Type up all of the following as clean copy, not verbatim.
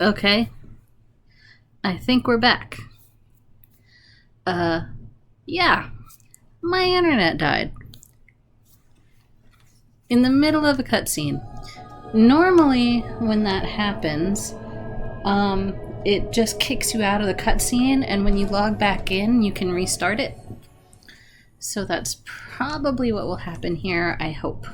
Okay, I think we're back. Uh, yeah, my internet died in the middle of a cutscene. Normally, when that happens, it just kicks you out of the cutscene, and when you log back in, you can restart it. So that's probably what will happen here, I hope.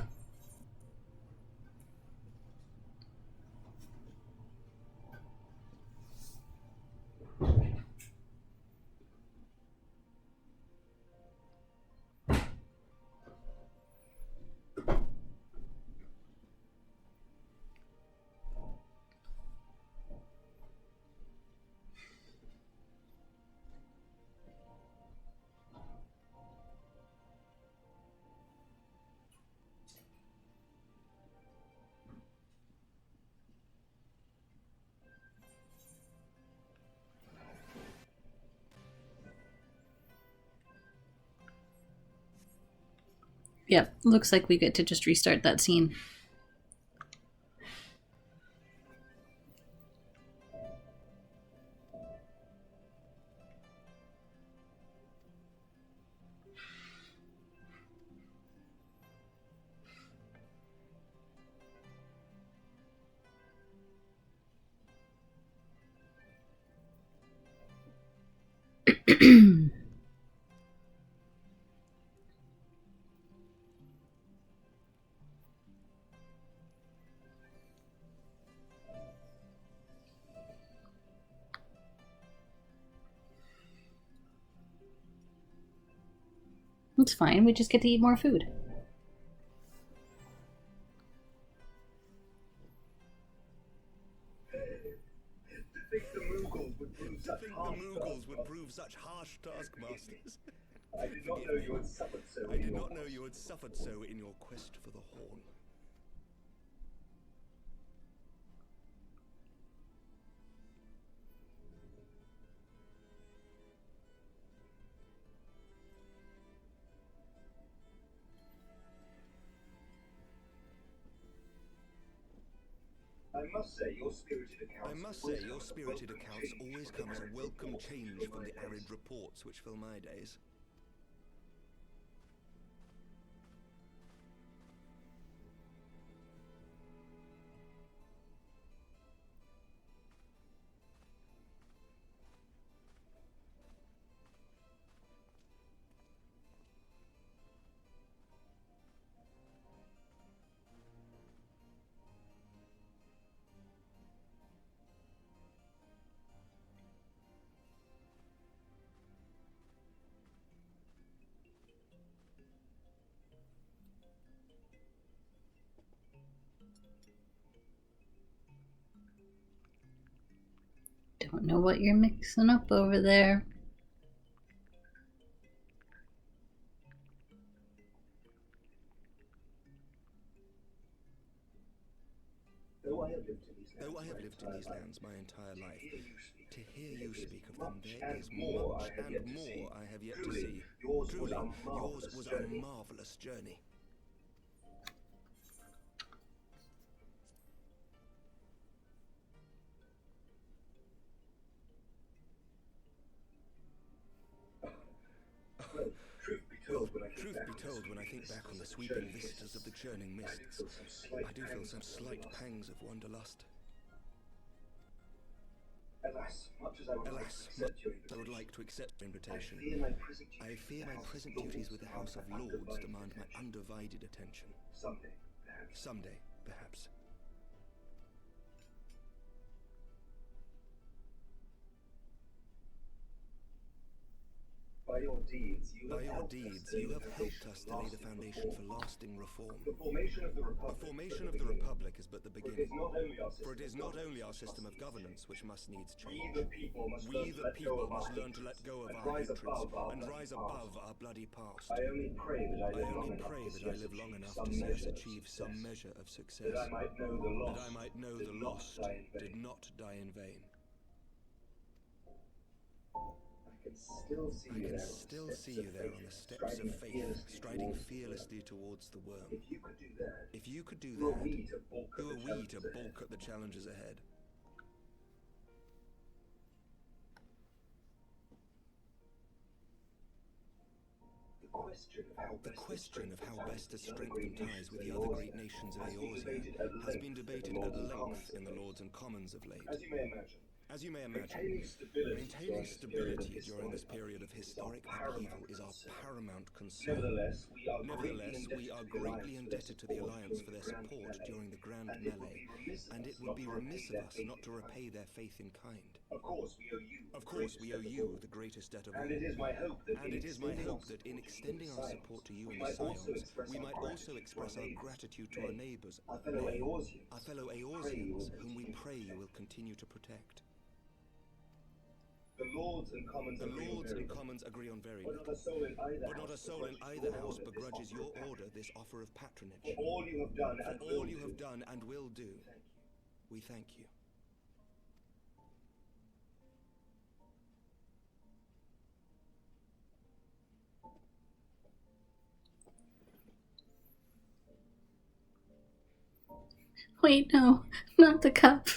Yep, looks like we get to just restart that scene. It's fine, we just get to eat more food. To think the Mughals would prove such harsh taskmasters. I did not know you had suffered so. I did not know you had suffered so in your quest for the horn. I must say, your spirited accounts always come as a welcome change from the arid reports which fill my days. Don't know what you're mixing up over there. Though I have lived in these lands my entire life, to hear you speak of them, there is much and more I have yet to see. Truly, yours was a marvelous journey. Truth be told, when I think back on the sweeping vistas of the churning mists, I do feel some slight pangs of wanderlust. Alas, much as I would like to accept your invitation, I fear my present duties with the House of Lords demand my undivided attention. Someday, perhaps. By your deeds, you have helped us to lay the foundation for lasting reform. The formation of the Republic is but the beginning. For it is not only our system of governance which must needs change. We the people must learn to let go of our hatreds and rise above our bloody past. I only pray that I live long enough to see us achieve some measure of success. That I might know the lost did not die in vain. I can still see you there on the steps of faith, striding fearlessly towards the worm. If you could do that, who are we to balk at the challenges ahead? The question of how best to strengthen ties with the other great nations of Eorzea has been debated at length in the Lords and Commons of late. As you may imagine, maintaining stability during this period of historic upheaval is our paramount concern. Nevertheless, we are greatly indebted to the Alliance for their support during the Grand Melee, and it would be remiss of us not to repay their faith in kind. Of course, we owe you the greatest debt of all. And it is my hope that in extending our support to you and the Scions, we might also express our gratitude to our neighbors, our fellow Eorzeans, whom we pray you will continue to protect. The Lords and Commons agree on very little, but not a soul in either house begrudges your order this offer of patronage. For all you have done and will do, we thank you. Wait, no, not the cup.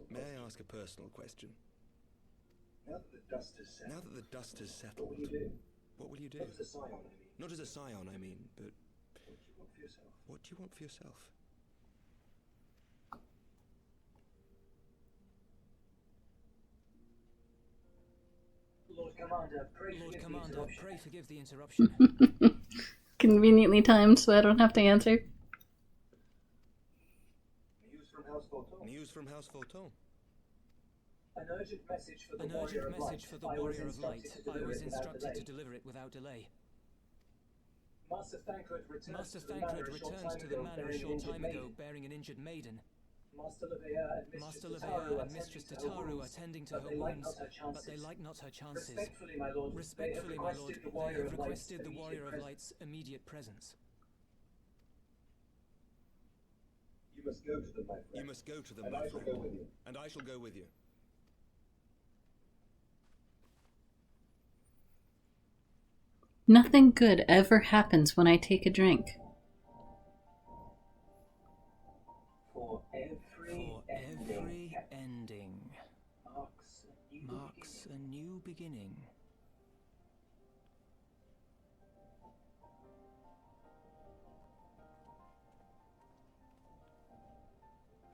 May I ask a personal question? Now that the dust has settled, what will you do? Not as a scion, I mean, but what do you want for yourself? Lord Commander, pray forgive the interruption. Conveniently timed so I don't have to answer. News from House Fulton. An urgent message for the Warrior of Light. I was instructed to deliver it without delay. Master Thancred returns to the manor a short time ago, bearing an injured maiden. Master Levea and Mistress Tataru are tending to her wounds, but they like not her chances. Respectfully, my lord, they have requested the Warrior of Light's immediate presence. You must go to them, my friend. And I shall go with you. Nothing good ever happens when I take a drink. For every ending marks a new beginning.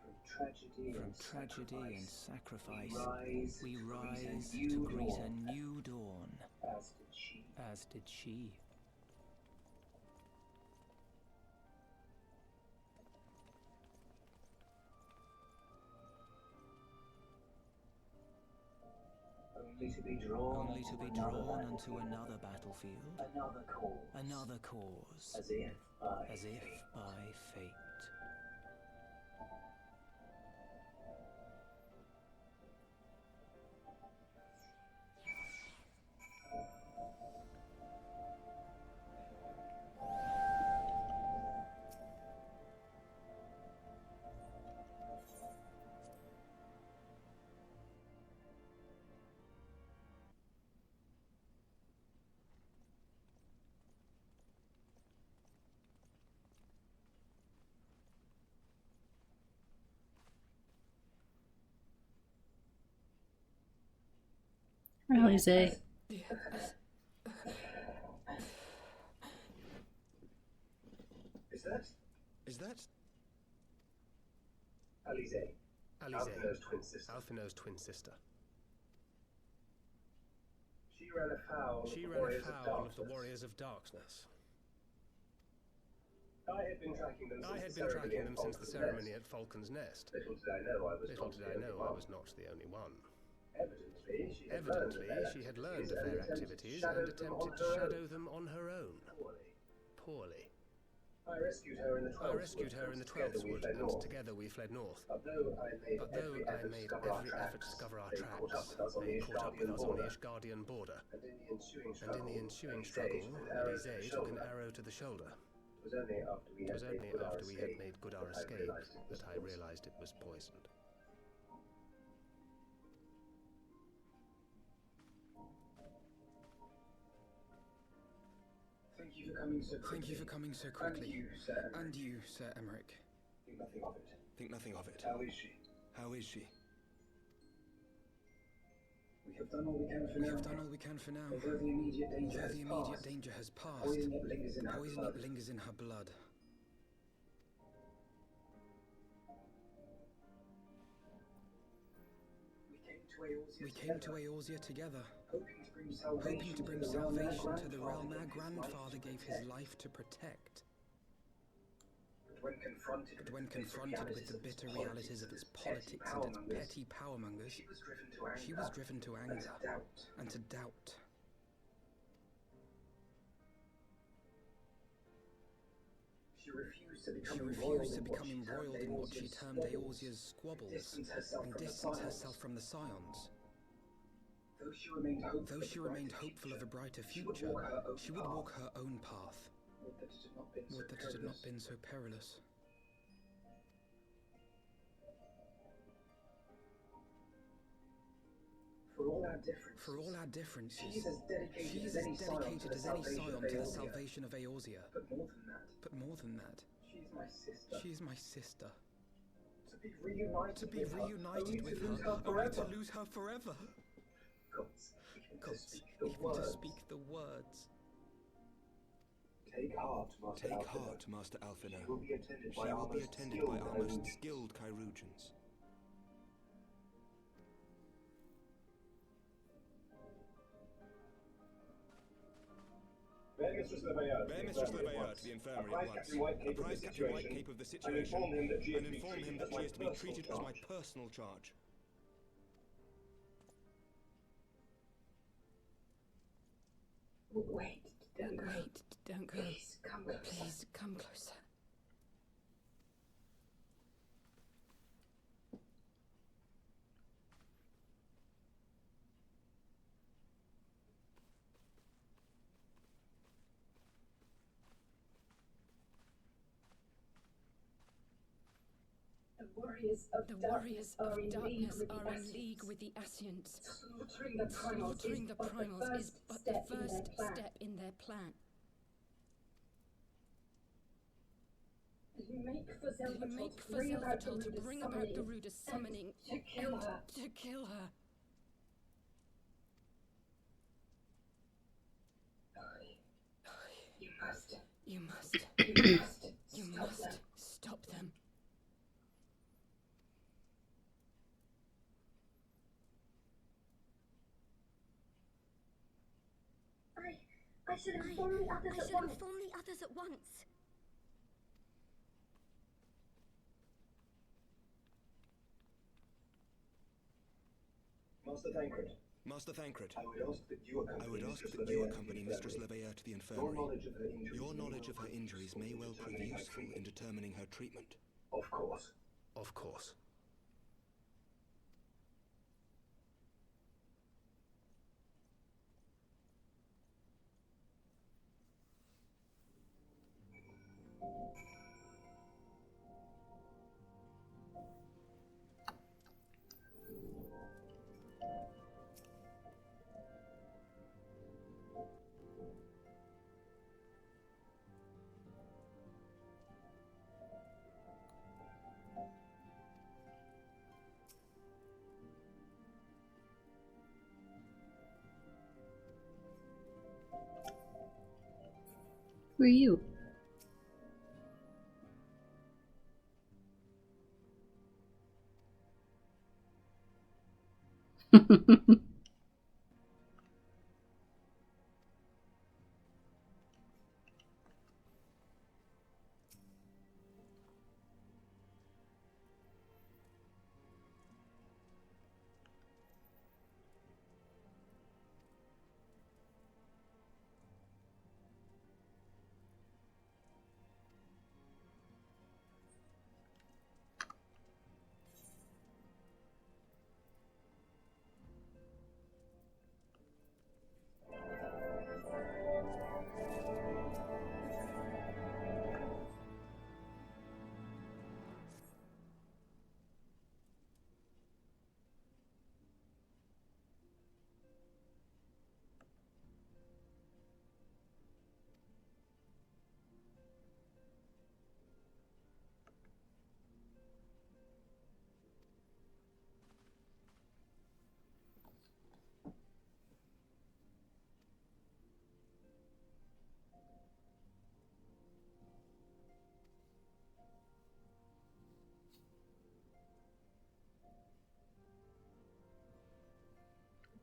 From tragedy and sacrifice, we rise to greet a new dawn, as did she. Only to be drawn onto another battlefield, another cause, as if by fate. Alize. Is that? Alize, Alphinaud's twin sister. She ran afoul of the Warriors of Darkness. I had been tracking them since the ceremony at Falcon's Nest. Little did I know I was not the only one. Evidently, she had learned of their activities and attempted to shadow them on her own. Poorly. I rescued her in the 12th Wood, and together we fled north. But though I made every effort to discover our tracks, they caught up with us on the Ishgardian border. And in the ensuing struggle, Alize took an arrow to the shoulder. It was only after we had made good our escape that I realized it was poisoned. Thank you for coming so quickly. And you, Sir Emmerich. Think nothing of it. How is she? We have done all we can for now. Although the immediate danger has passed, poison yet lingers in her blood. We came to Eorzea together, hoping to bring salvation to the realm our grandfather gave his life to protect. But when confronted with the bitter realities of its politics and its petty powermongers, she was driven to anger and to doubt. She refused to become embroiled in what she termed Eorzea's squabbles and distanced herself from the Scions. Though she remained hopeful of a brighter future, she would walk her own path. Would that it had not been so perilous. For all our differences, she is as dedicated as any Scion to the salvation of Eorzea. But more than that, she is my sister. To be reunited with her, only to lose her forever. Gods, even to speak the words. Take heart, Master Alphino. She will be attended by our most skilled chirurgeons. Bear Mistress Leveilleur to the infirmary at once. Apprise Captain Whitecape of the situation, and inform him that she is to be treated as my personal charge. Wait, don't go. Please, come closer. The warriors of darkness are in league with the Ascients. Slaughtering the primals is but the first step in their plan. They make for Zelvatol to bring about Garuda's summoning and to kill her. You must stop them. I should inform the others at once. Master Thancred, I would ask that you accompany Mistress Leveilleur to the infirmary. Your knowledge of her injuries may well prove useful in determining her treatment. Of course. Of course. Who are you?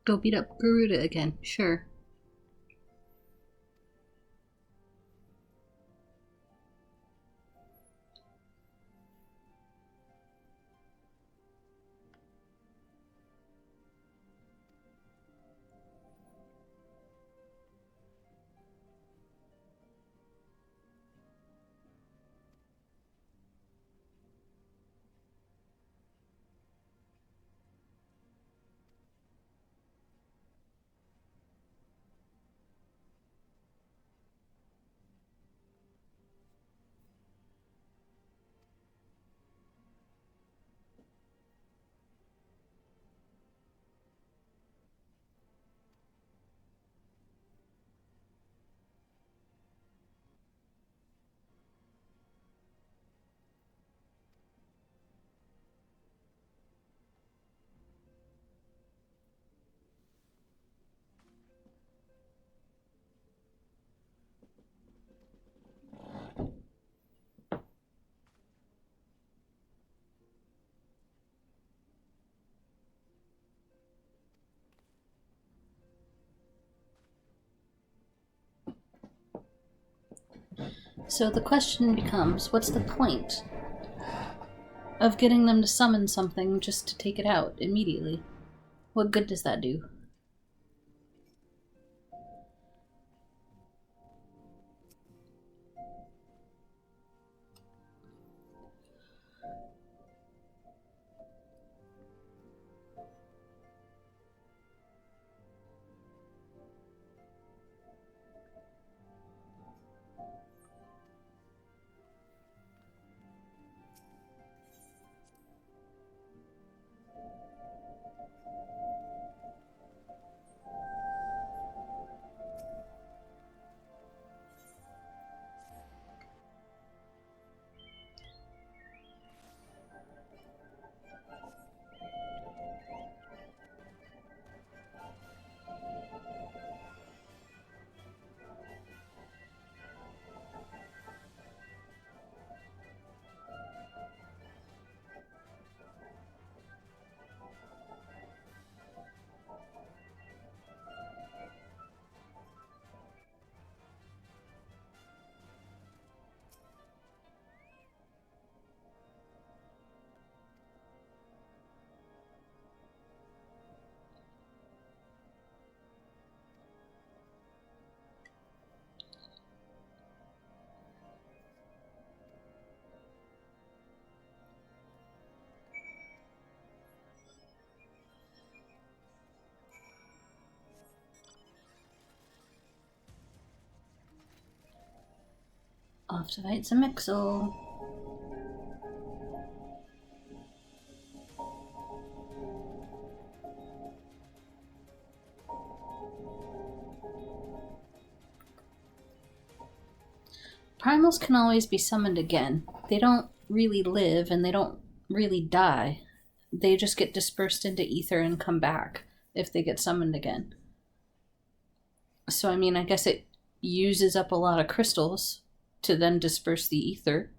Go beat up Garuda again, sure. So the question becomes, what's the point of getting them to summon something just to take it out immediately? What good does that do? Off to fight some Mixel. Primals can always be summoned again. They don't really live and they don't really die. They just get dispersed into ether and come back if they get summoned again. So, I mean, I guess it uses up a lot of crystals to then disperse the ether.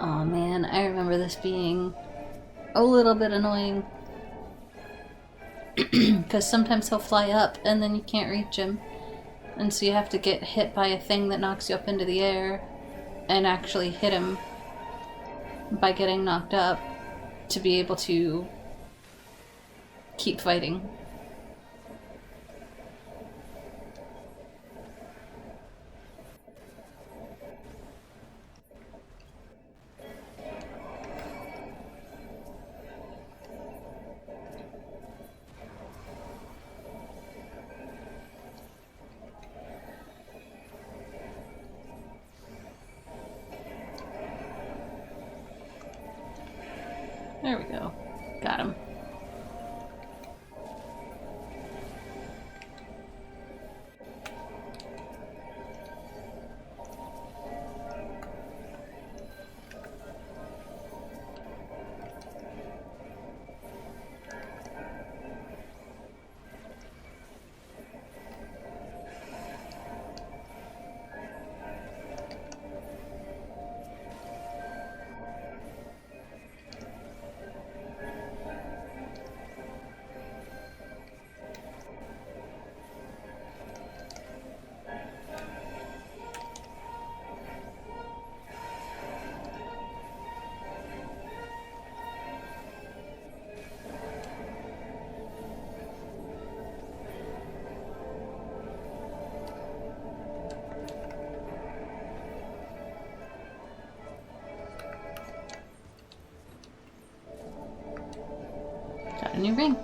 Oh man, I remember this being a little bit annoying. Because sometimes he'll fly up and then you can't reach him. And so you have to get hit by a thing that knocks you up into the air and actually hit him by getting knocked up to be able to keep fighting. There we go. Got him. Got a new ring.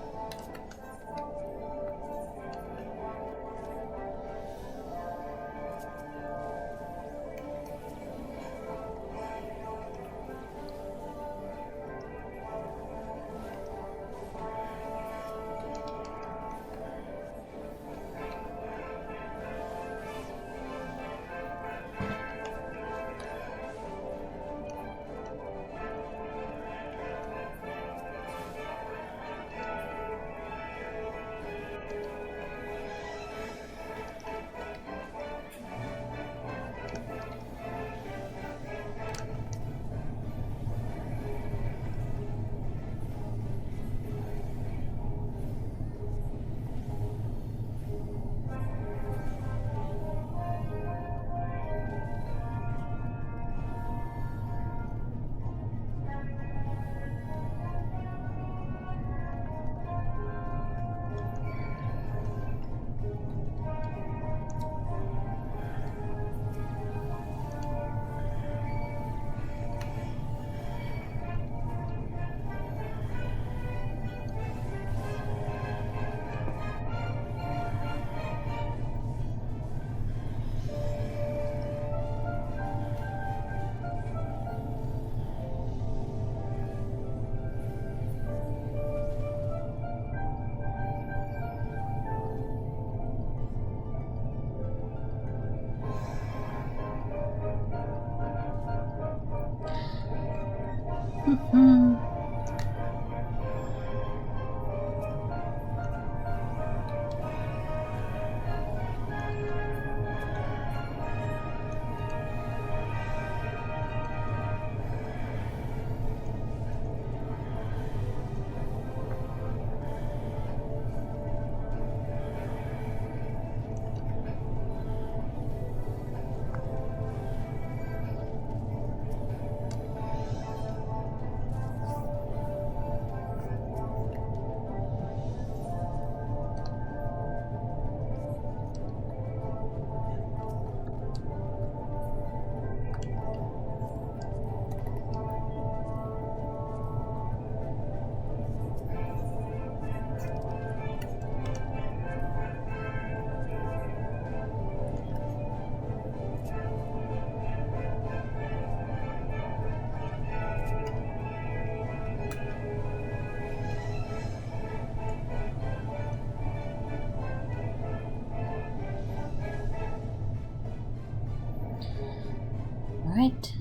Alright.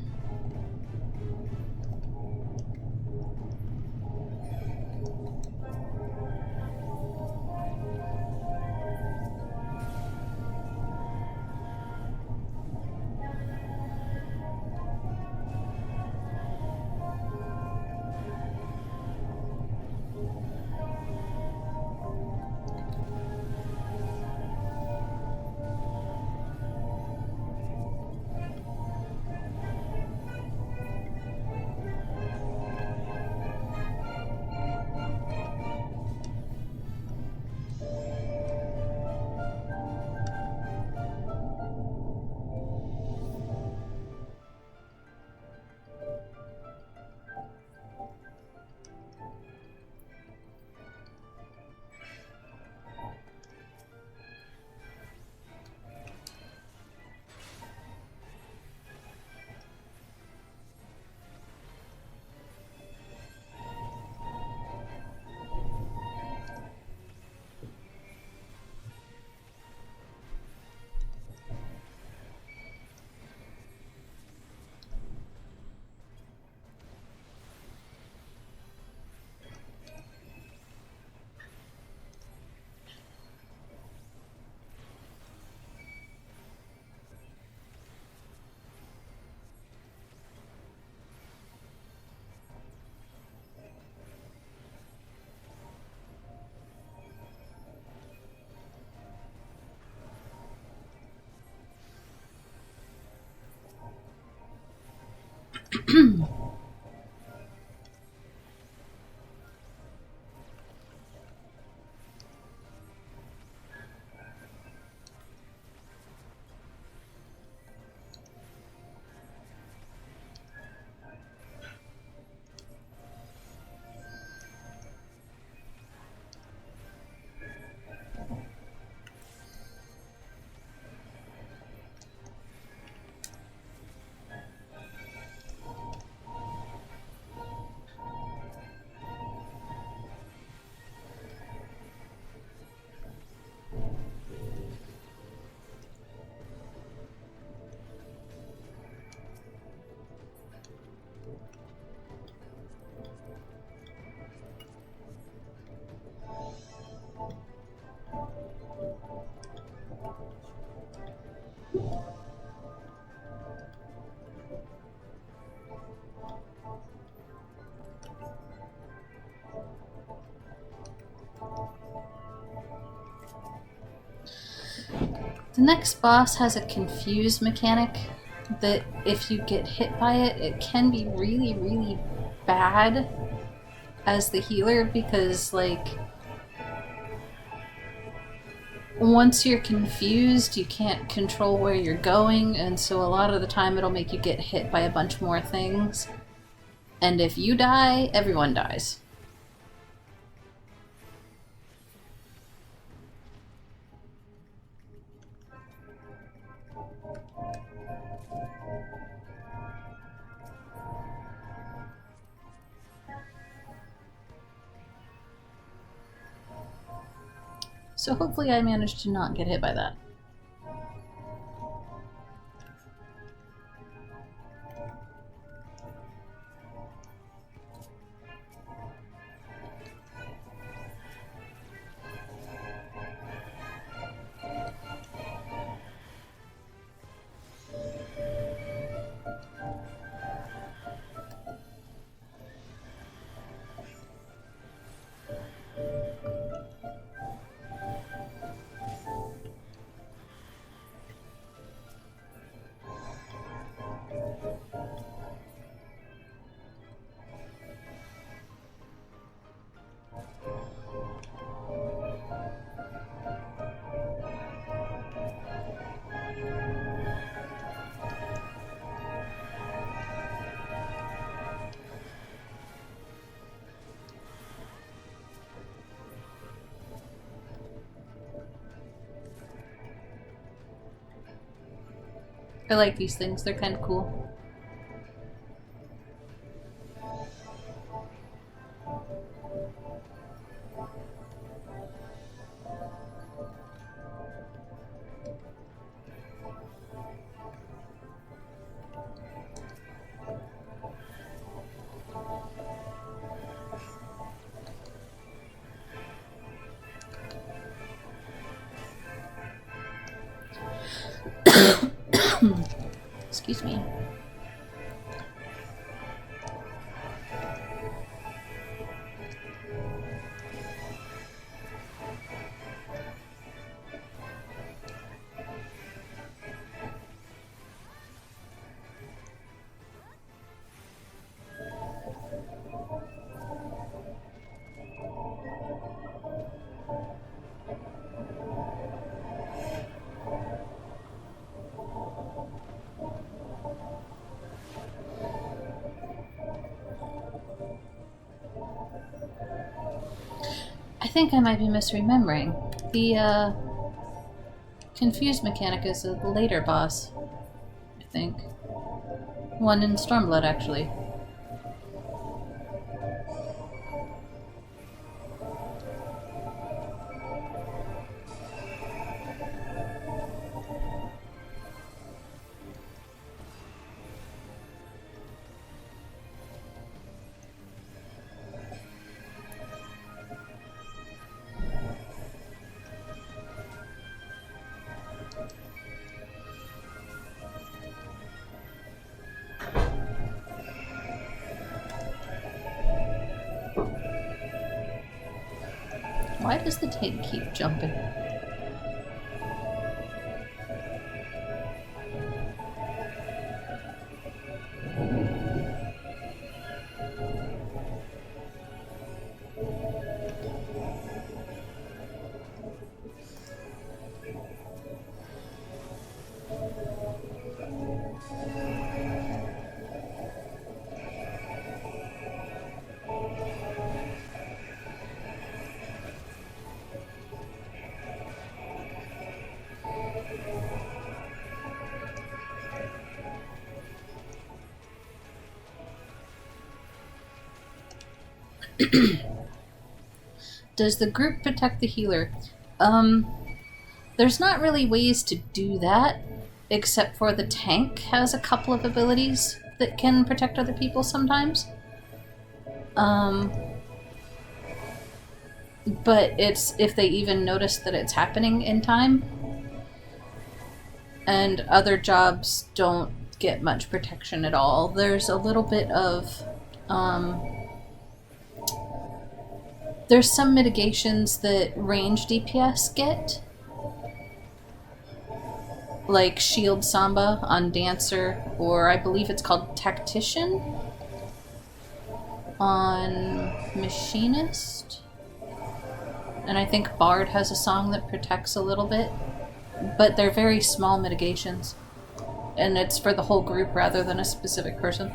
The next boss has a confuse mechanic that if you get hit by it, it can be really, really bad as the healer because, like, once you're confused, you can't control where you're going, and so a lot of the time it'll make you get hit by a bunch more things. And if you die, everyone dies. So hopefully I managed to not get hit by that. I like these things, they're kind of cool. Excuse me. I think I might be misremembering. The, Confused mechanic is a later boss, I think. One in Stormblood, actually. Why does the tank keep jumping? Does the group protect the healer? There's not really ways to do that, except for the tank has a couple of abilities that can protect other people sometimes. But it's if they even notice that it's happening in time. And other jobs don't get much protection at all. There's a little bit of, there's some mitigations that range DPS get. Like Shield Samba on Dancer, or I believe it's called Tactician on Machinist. And I think Bard has a song that protects a little bit. But they're very small mitigations. And it's for the whole group rather than a specific person.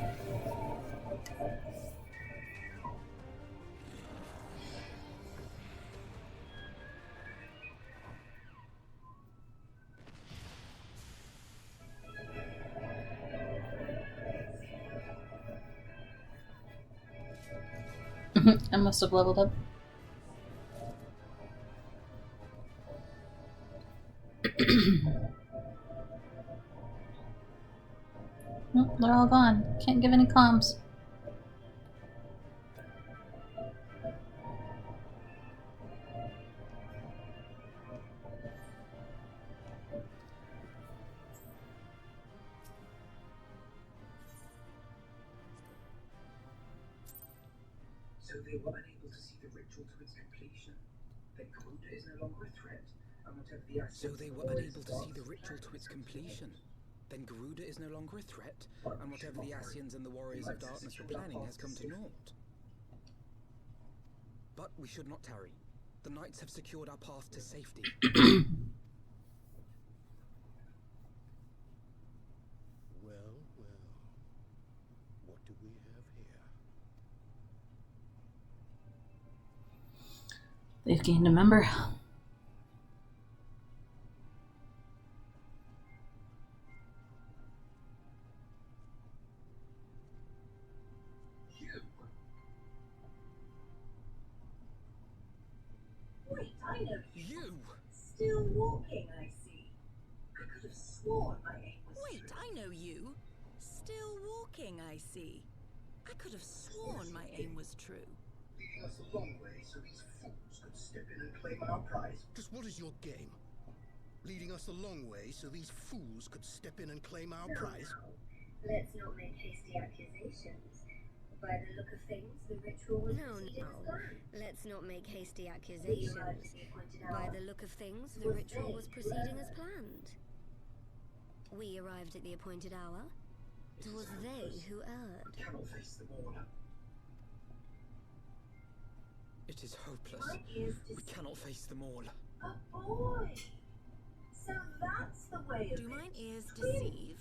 I must have leveled up. Nope, they're all gone. Can't give any comms. So they were unable to see the ritual to its completion. Then Garuda is no longer a threat, and whatever the So they were unable to see the ritual to its completion. Then Garuda is no longer a threat, and whatever the Asians and the Warriors of Darkness were planning has come to naught. But we should not tarry. The knights have secured our path to safety. Well, well. What do we have here? They've gained a member. I know you. You! Still walking, I see. I could have sworn my aim was Wait, I know you. Still walking, I see. I could have sworn my aim was true. Leading us a long way so these fools could step in and claim our prize. Just what is your game? Leading us a long way so these fools could step in and claim our prize? Let's not make hasty accusations. By the look of things, the ritual was proceeding as planned. Let's not make hasty accusations. By the look of things, the ritual was proceeding as planned. We arrived at the appointed hour. It was they who erred. Cannot face them all. It is hopeless. We cannot face them all. a boy. So that's the way of Do it. mine ears Twins. deceive?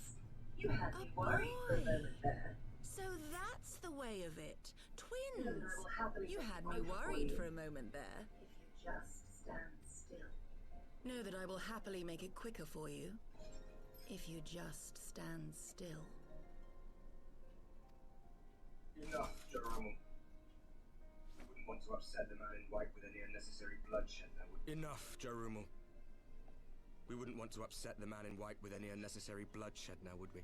You had me A worried for a boy. moment there. So that's the way of it. And I Twins! will happily You take had one me worried you for a moment there. if you just stand still. Know that I will happily make it quicker for you. If you just stand still. Enough, Jerome. We wouldn't want to upset the man in white with any unnecessary bloodshed, that would. Enough, Jerumel. We wouldn't want to upset the man in white with any unnecessary bloodshed now, would we?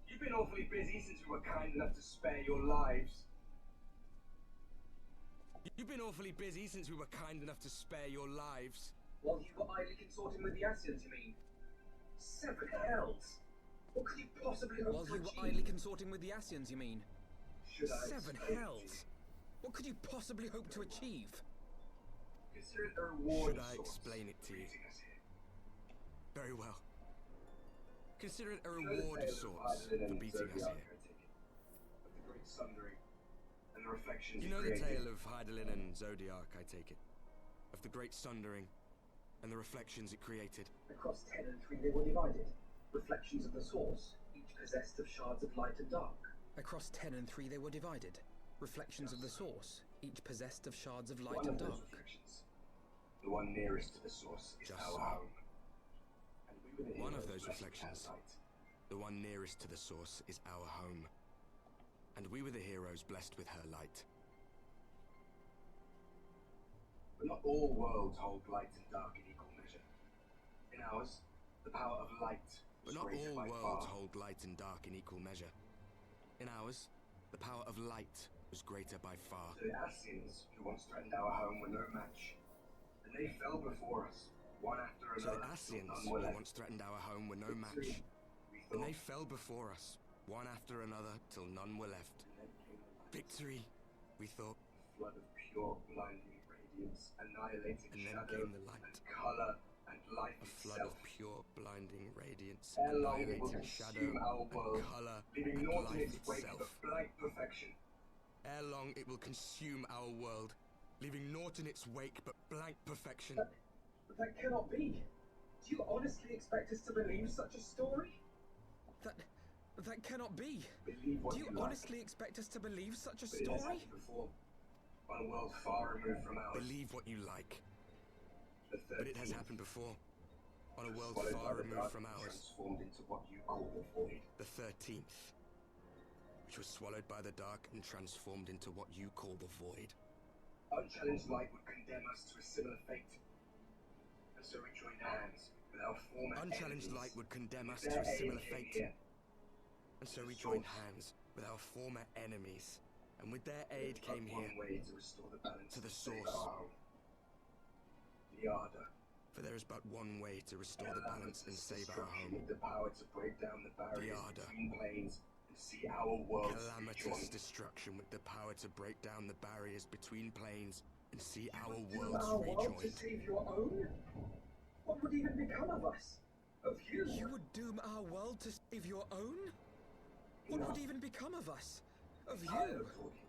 You've been awfully busy since we were kind enough to spare your lives. You've been awfully busy since we were kind enough to spare your lives. While you were idly consorting with the Asians, you mean? Seven hells! What could you possibly hope While to you were achieve? idly consorting with the Asians, you mean? Should I Seven explain to hells! you? What could you possibly hope to achieve? Consider it a reward Should I of sorts explain it to for you? meeting us here. Very well. Consider it a You know the reward of tale sorts Hydaelyn for and beating us Zodiac, here. I take it? Of the great sundering and the reflections You it know the created. tale of Hydaelyn and Zodiac, I take it? Of the great sundering and the reflections it created. Across 10 and 3 they were divided. Reflections of the source, each possessed of shards of light and dark. Across 10 and 3 they were divided. Reflections of the source, each possessed of shards of light One and of those dark. reflections, the one nearest to the source, is Just our so. home. And we were the One of heroes those blessed with reflections. that light. The one nearest to the source is our home. And we were the heroes blessed with her light. But not all worlds hold light and dark in equal measure. In ours, the power of light was But not greater all by worlds far. hold light and dark in equal measure. In ours, the power of light was greater by far. So the Asians, who once threatened our home, were no match. And they fell before us, one after So another. the Asians, till none who were left. once threatened our home, were no match. Victory, we And thought. they fell before us, one after another, till none were left. And then came the light. Victory, we thought. A flood of pure, blinding radiance, annihilating And then shadow came the light. and color and life A flood itself. of pure, blinding radiance, Ere long it will annihilating shadow consume our and world, color leaving and naught in life its wake itself. but blank perfection. Ere long it will consume our world, leaving naught in its wake but blank perfection. But that cannot be. Do you honestly expect us to believe such a story? That cannot be. Believe what Do you like, honestly expect us to believe such a but it has story? happened before. On a world far removed from ours. Believe what you like, The but it has 13th happened before, on a world swallowed by far the removed dark from and ours. Transformed into what you call the void. The 13th, which was swallowed by the dark and transformed into what you call the void. Unchallenged light would condemn us to a similar fate. And so we joined hands with our former Unchallenged enemies. light would condemn us With to a their aid similar came fate. here. And so we The joined source. hands with our former enemies, and with their There aid is but came one here, way to restore the balance to the and save source. our home. The Ardor. for there is but one way to restore the balance and save our Destruction home. with the power to break down the barriers Ardor. between planes and see our worlds Calamitous rejoined. destruction with the power to break down the barriers between planes and see our Do worlds our world to rejoined. save your own? What would even become of us? Of you? You would doom our world to save your own? What would even become of us? Of Tired you? of talking.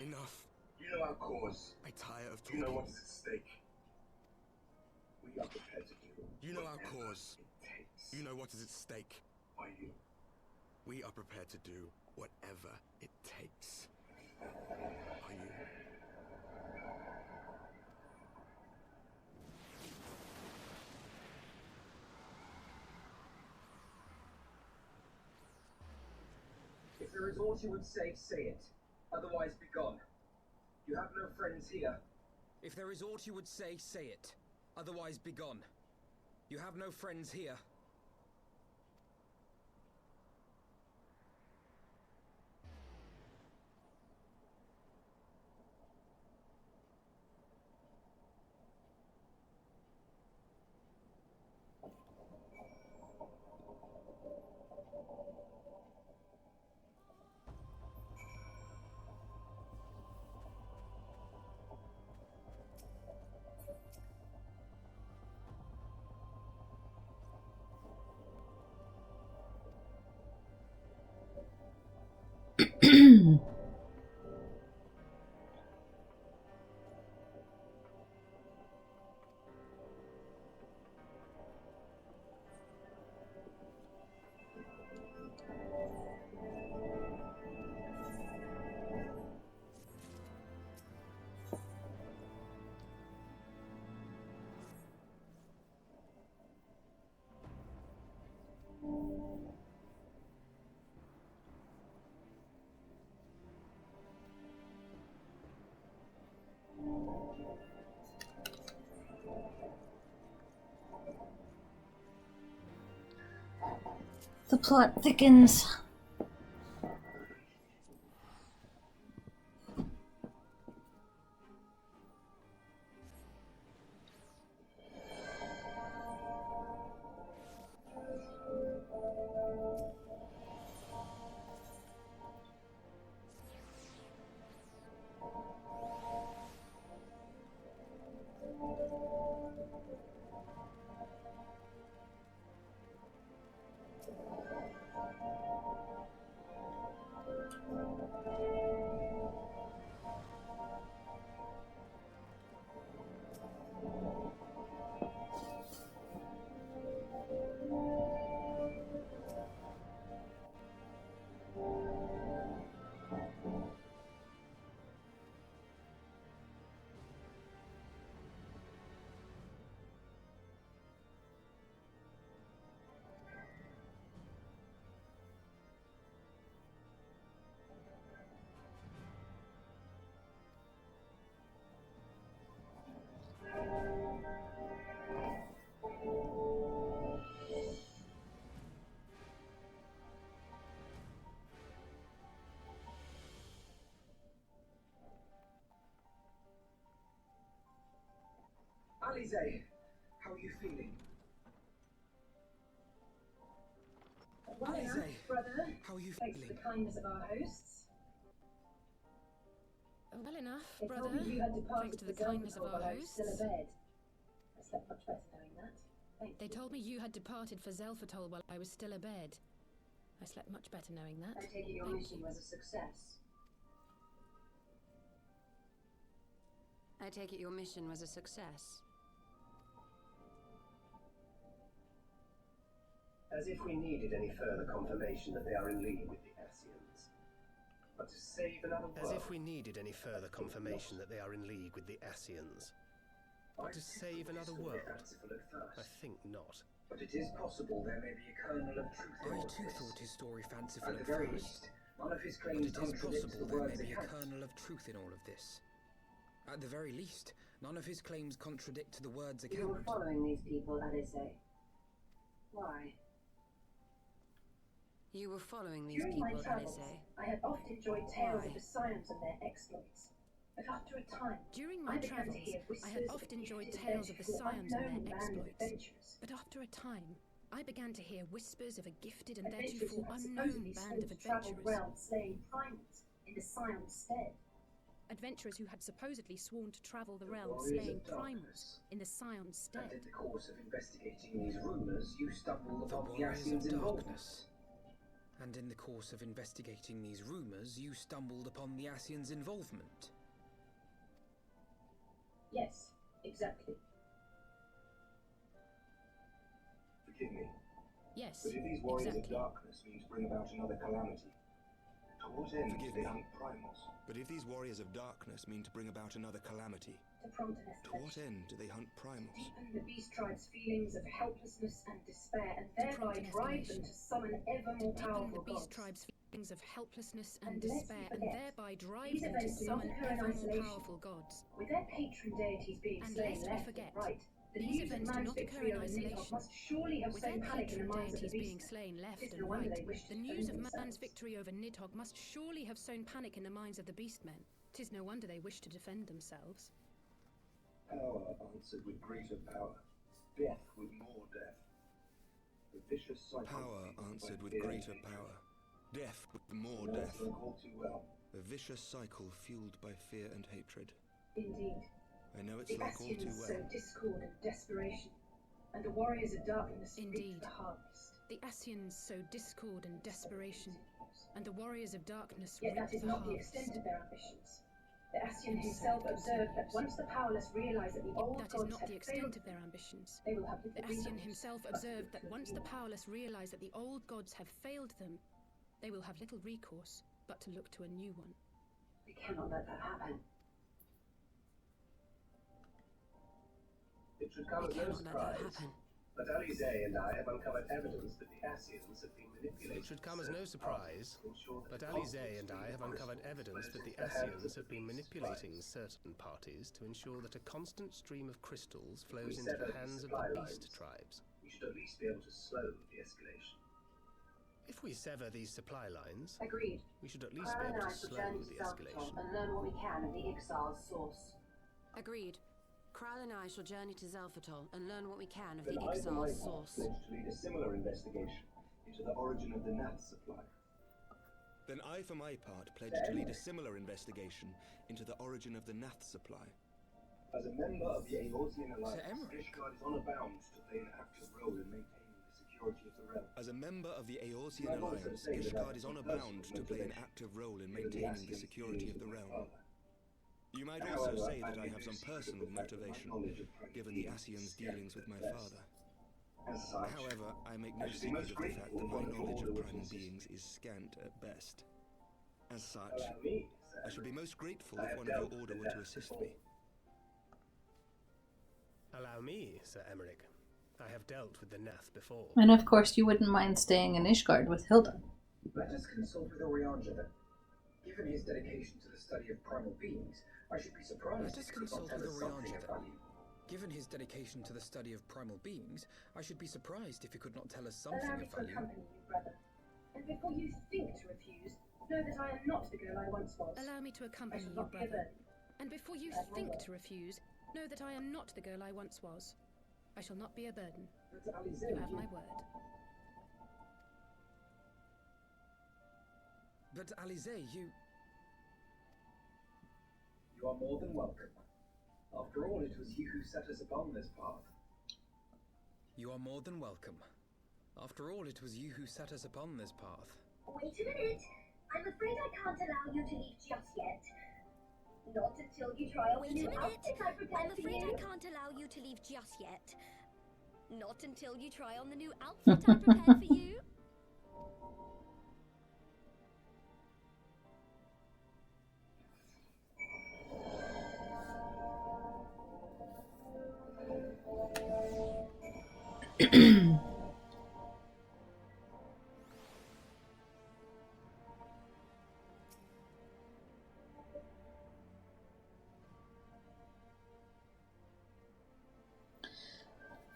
Enough. You know our cause. I tire of You know talking. what is at stake. We are prepared to do. You know our whatever cause. it takes. You know what is at stake. Are you? We are prepared to do whatever it takes. Are you? If there is aught you would say, say it. Otherwise, be gone. You have no friends here. If there is aught you would say, say it. Otherwise, be gone. You have no friends here. The plot thickens. Alize, how are you feeling? Alize, brother. how are you Thanks feeling? for the kindness of our hosts. Well enough, They brother. told me you had departed Thanks to the for kindness of Zelphatol our while I was hosts. still abed. I slept much better knowing that. Thank They you. told me you had departed for Zelphatol while I was still abed. I slept much better knowing that. I take it your Thank mission you. was a success. I take it your mission was a success. As if we needed any further confirmation that they are in league with the Ascians. But to save another world... As if we needed any further confirmation that they are in league with the Ascians. But to save another world? I think not. But it is possible there may be a kernel of truth in I all too this. thought his story fanciful At the at very first. least, none of his But claims it is contradict possible the there may words be a account. kernel of truth in all of this. At the very least, none of his claims contradict the words You were account. following these people, Alize. Why? You were following these During my people, travels, Alize. I had often enjoyed tales Why? of the Scions and their exploits. But after a time, During I my began travels, to hear I had whispers often enjoyed gifted tales of the adventurers Scions and unknown their band of exploits. adventurers. But after a time, I began to hear whispers of a gifted and Adventurers who theretofore had unknown supposedly band of stalked traveled adventurers. realms slaying primals in the Scion's stead. Adventurers who had supposedly sworn to travel the realm Warriors slaying of primals darkness. in the Scion's And stead. in the course of investigating these rumors, you stumbled The upon the Warriors Ascians' of involvement. Darkness. And in the course of investigating these rumors, you stumbled upon the Ascians' involvement. Yes, exactly. Forgive me, Yes, but if these warriors exactly. of darkness mean to bring about another calamity, to what end do Forgive they me. hunt primals? But if these warriors of darkness mean to bring about another calamity, To prompt an to what escalation. end do they hunt primals? Deepen the beast tribe's feelings of helplessness and despair, and To prompt thereby an drive escalation. them to summon ever more Deepen the powerful beast gods. tribe's feelings of helplessness and despair, and thereby drive them to summon ever more powerful gods. With their patron deities being And slain lest we left forget, and right, the these news of events do man's not occur victory in over isolation. Nidhogg must surely have With sown their panic in the patron minds of the deities being beast. slain It left is and no wonder right, they wish to the news defend of man's themselves. victory over Nidhogg must surely have sown panic in the minds of the beastmen. 'Tis no wonder they wish to defend themselves. Power answered with greater power, death with more death. The vicious cycle. Power answered with greater power, death with more death. All too well. A vicious cycle fueled by fear and hatred. Indeed. I know it's The like all too Ascians well. sow discord and desperation, and the warriors of darkness reap Indeed. the harvest. The Ascians sow discord and desperation, and the warriors of darkness Yet reap that is the not the harvest. extent of their ambitions. The Ascian himself observed that once the powerless realize that the old That is gods not have the failed extent of their ambitions. they will have The little Ascian recourse. himself observed that once the powerless realize that the old gods have failed them, they will have little recourse but to look to a new one. We cannot let that happen. It should come as no surprise, but Alize and I have uncovered evidence that the Ascians have been manipulated. It should come as no surprise, but Alize and I have uncovered evidence that the Ascians have been manipulating certain parties to ensure that a constant stream of crystals flows into the hands of the beast tribes. We should at least be able to slow the escalation. If we sever these supply lines, Agreed. we should at least be able to slow the escalation. And learn what we can of the Ixal's source. Agreed. Kral and I shall journey to Zelphatol and learn what we can of the Then I, for my Ixal's part, source. pledge to lead a similar investigation into the origin of the Nath supply. Then I, for my part, pledge to lead a similar investigation into the origin of the Nath supply. As a member of the Aorsian Alliance, Emmerich. Ishgard is honor bound to play an active role in maintaining the security of the realm. As a member of the Aorsian Alliance, Ishgard is honor bound to play an active role in maintaining the security of the realm. You might also say that I have some personal motivation, given the Ascians' dealings with my father. As such, However, I make no secret of the fact that my knowledge of primal beings is scant at best. As such, I should be most grateful if one of your order were to assist me. Allow me, Sir Emmerich. I have dealt with the Nath before. And of course, you wouldn't mind staying in Ishgard with Hilda. Let us consult with Orianja then. Given his dedication to the study of primal beings, I should be surprised Let us if he could not consult tell with us something Orianja of then. value. Given his dedication to the study of primal beings, I should be surprised if he could not tell us Allow something me of to value. accompany you, brother. And before you think to refuse, know that I am not the girl I once was. Allow me to accompany shall you, not be a brother. burden. And before you That's my think word. to refuse, know that I am not the girl I once was. I shall not be a burden. But Alize, You have my word. But Alize, you... you are more than welcome. After all, it was you who set us upon this path. You are more than welcome. After all, it was you who set us upon this path. Wait a minute. I'm afraid I can't allow you to leave just yet. Not until you try on the Wait a new minute. outfit I prepared I'm for afraid you. I can't allow you to leave just yet. Not until you try on the new outfit I prepared for you.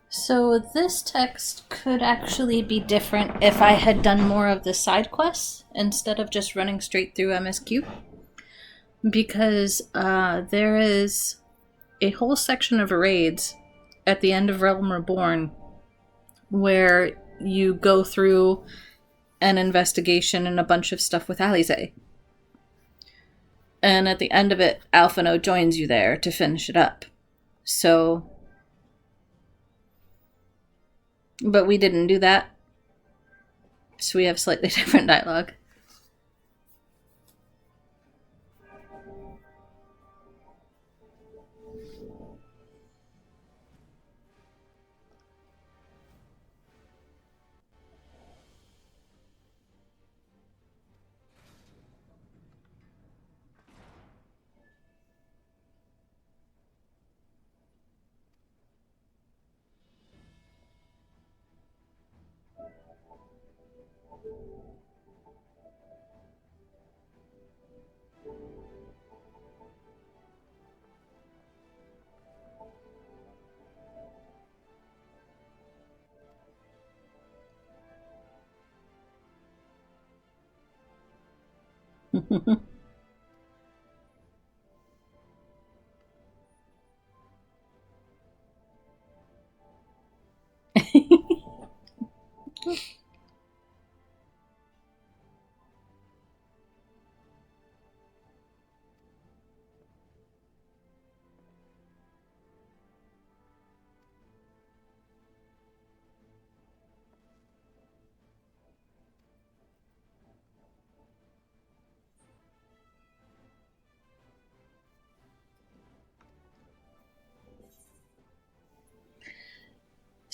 So this text could actually be different if I had done more of the side quests instead of just running straight through MSQ. Because there is a whole section of raids at the end of Realm Reborn where you go through an investigation and a bunch of stuff with Alize. And at the end of it, Alphino joins you there to finish it up. So... But we didn't do that. So we have slightly different dialogue.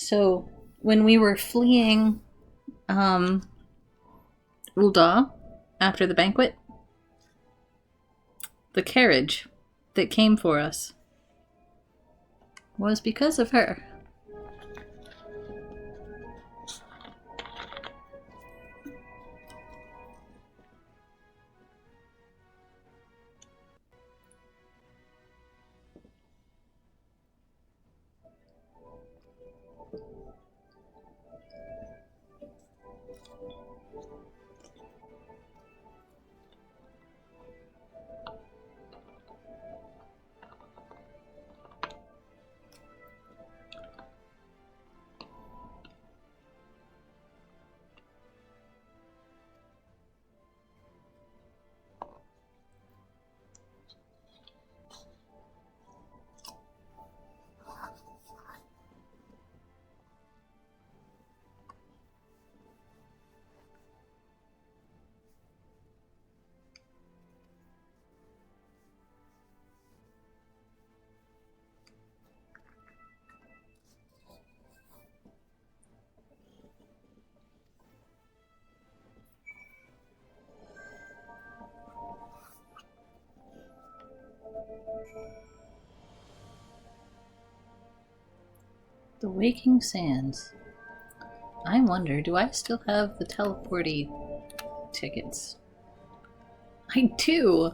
So, when we were fleeing Ul'dah after the banquet, the carriage that came for us was because of her. The Waking Sands. I wonder, do I still have the teleporty tickets? I do!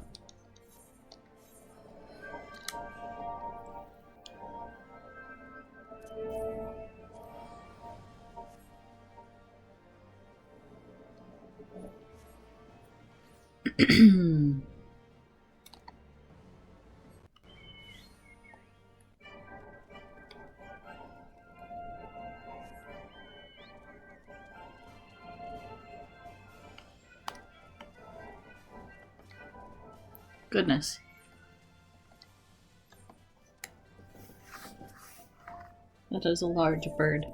Goodness. That is a large bird.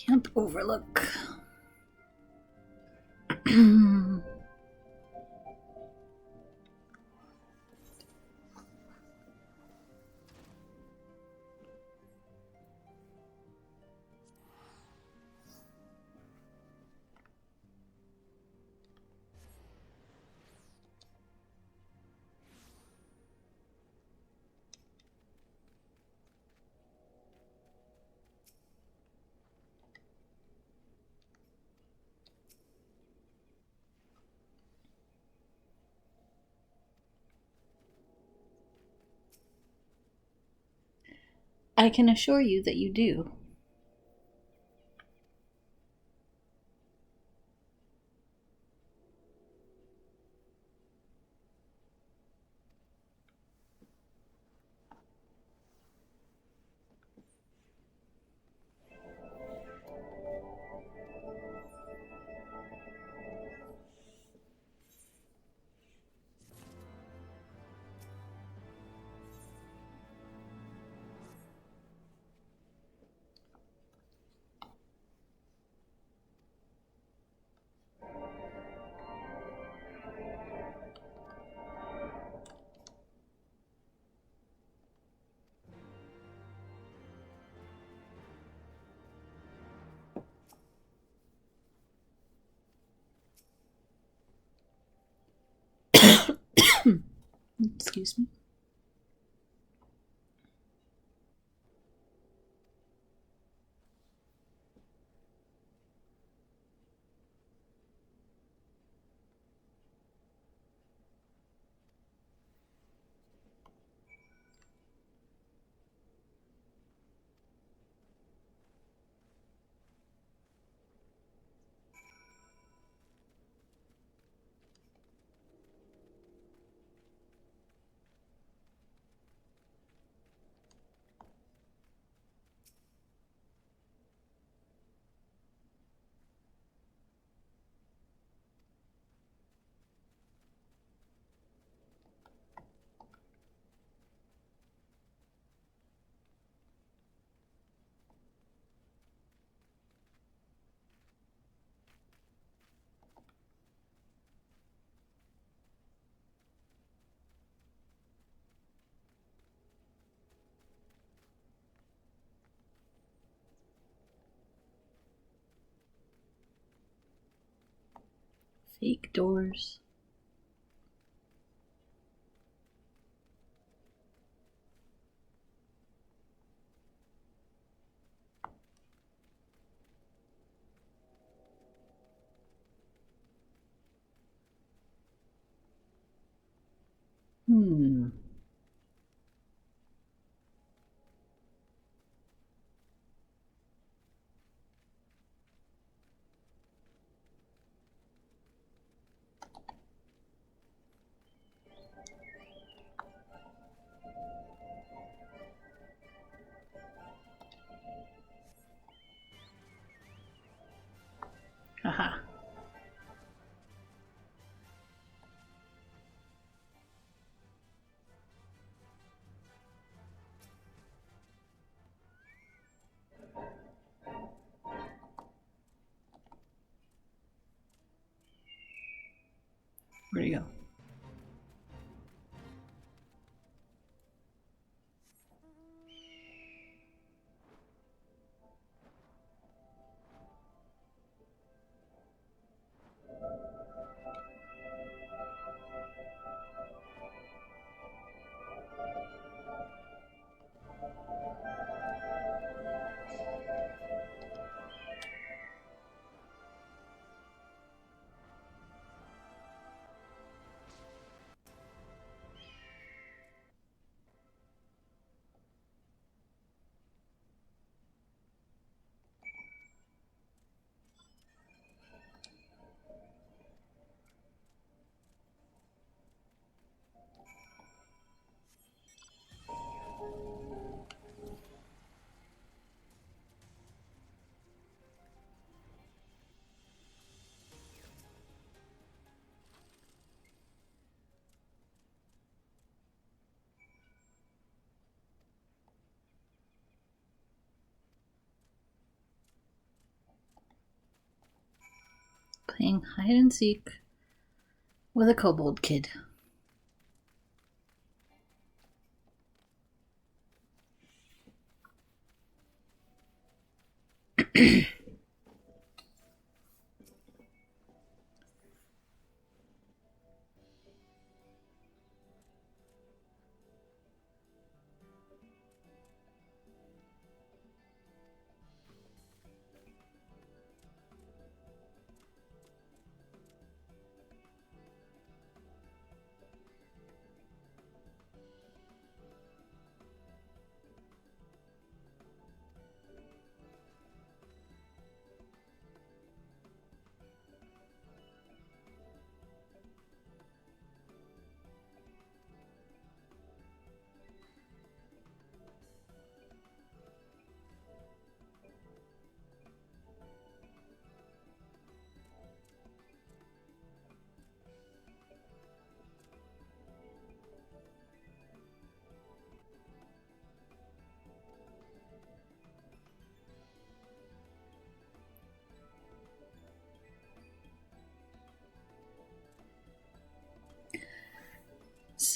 Camp Overlook. I can assure you that you do. Excuse me. Fake doors. Haha. Where'd he go? playing hide and seek with a kobold kid.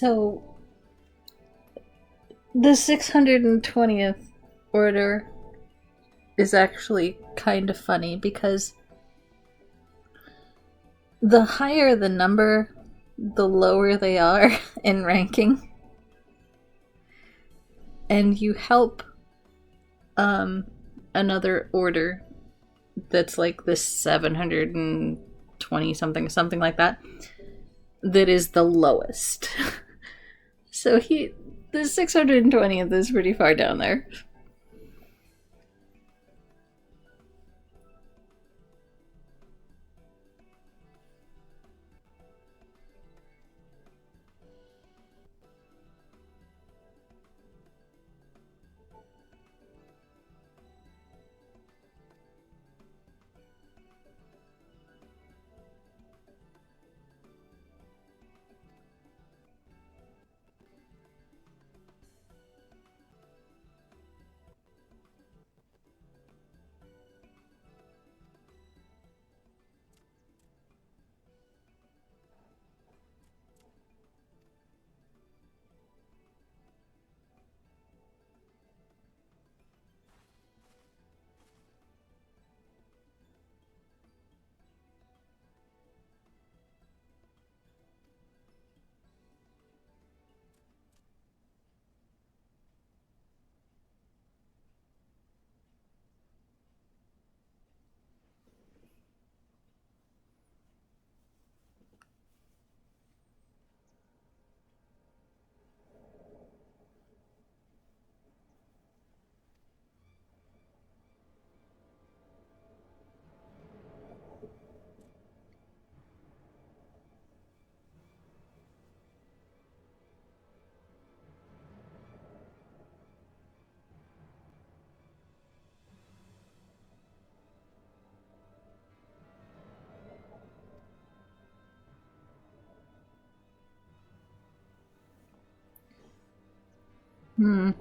So, the 620th order is actually kind of funny because the higher the number, the lower they are in ranking. And you help another order that's like this 720 something like that is the lowest. So the 620th is pretty far down there. Hmm.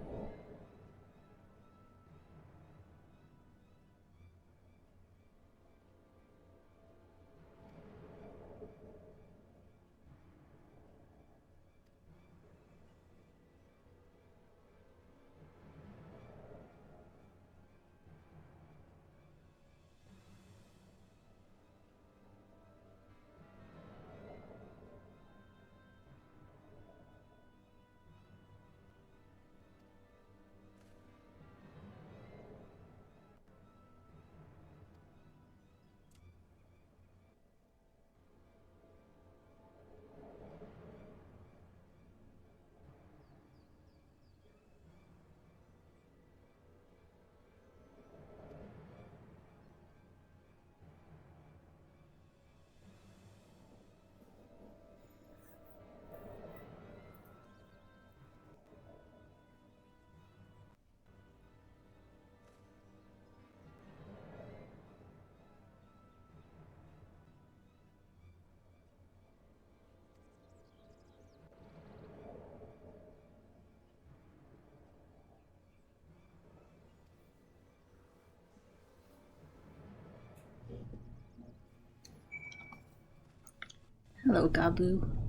Hello, Gabu.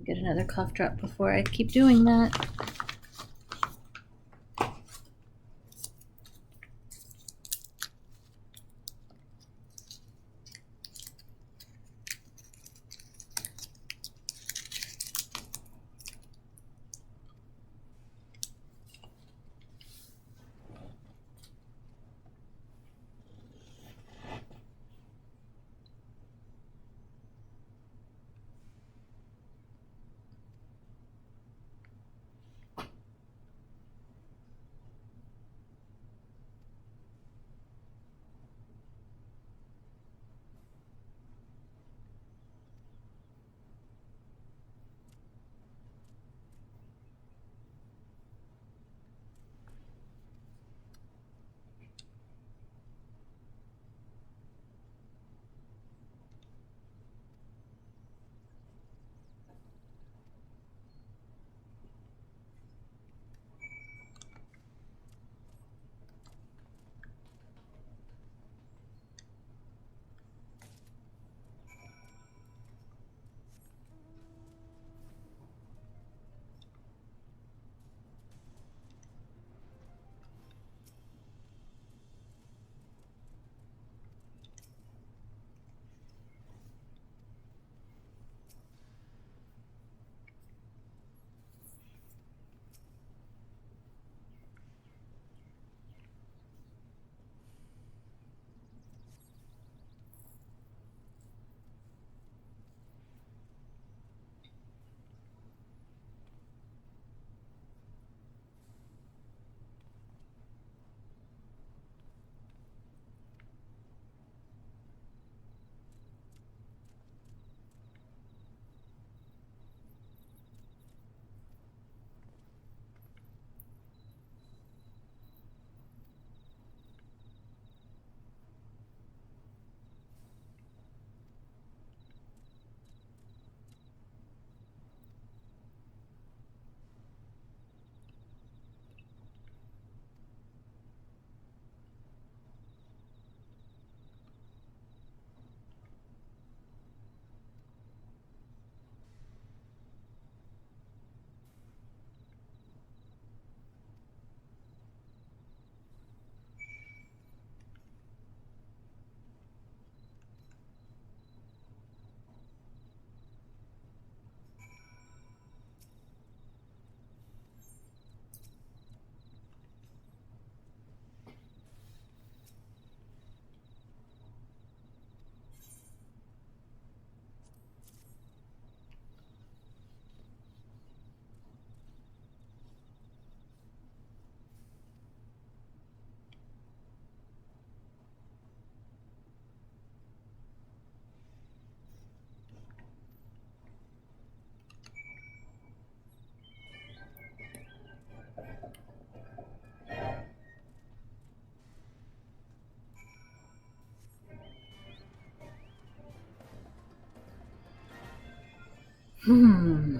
Get another cough drop before I keep doing that. Hmm.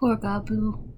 Poor Gabu.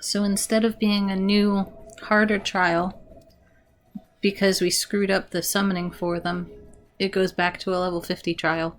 So instead of being a new, harder trial, because we screwed up the summoning for them, it goes back to a level 50 trial.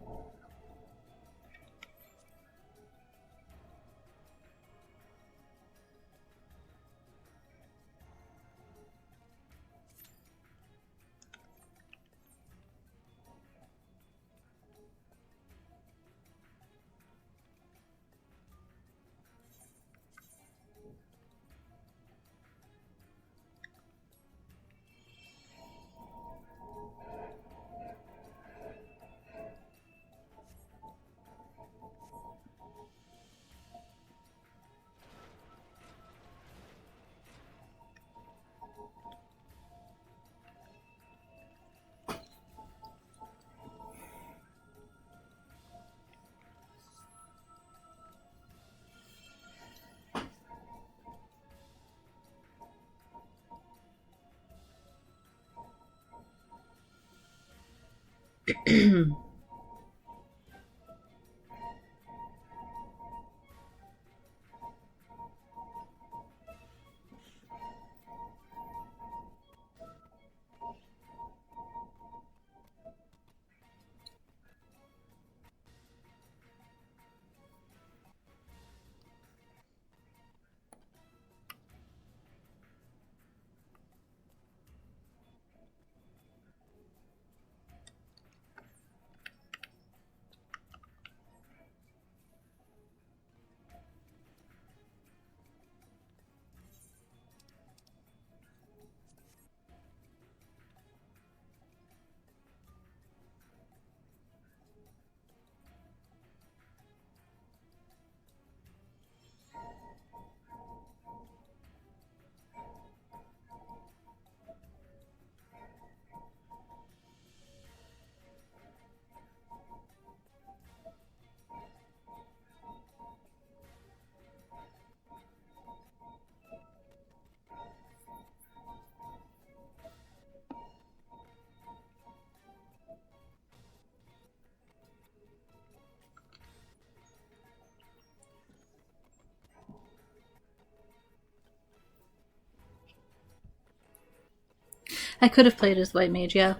I could have played as White Mage, yeah.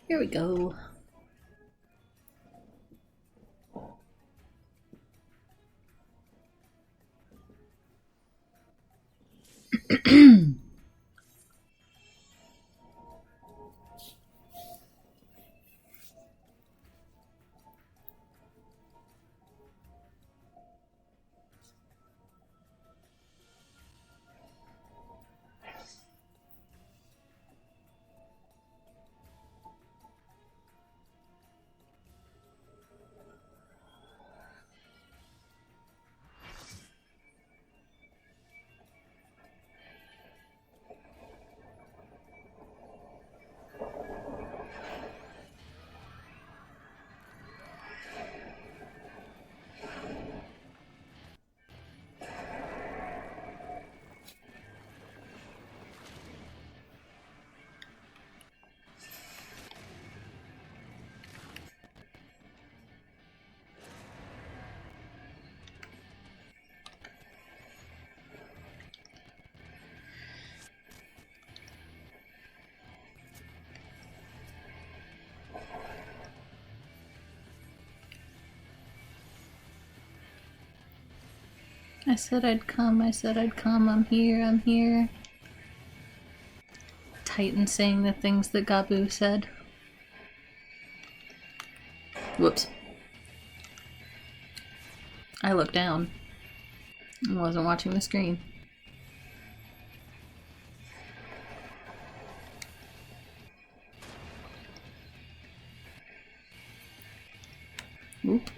Here we go. I said I'd come, I said I'd come, I'm here, I'm here. Titan saying the things that Gabu said. Whoops. I looked down. I wasn't watching the screen. Oop.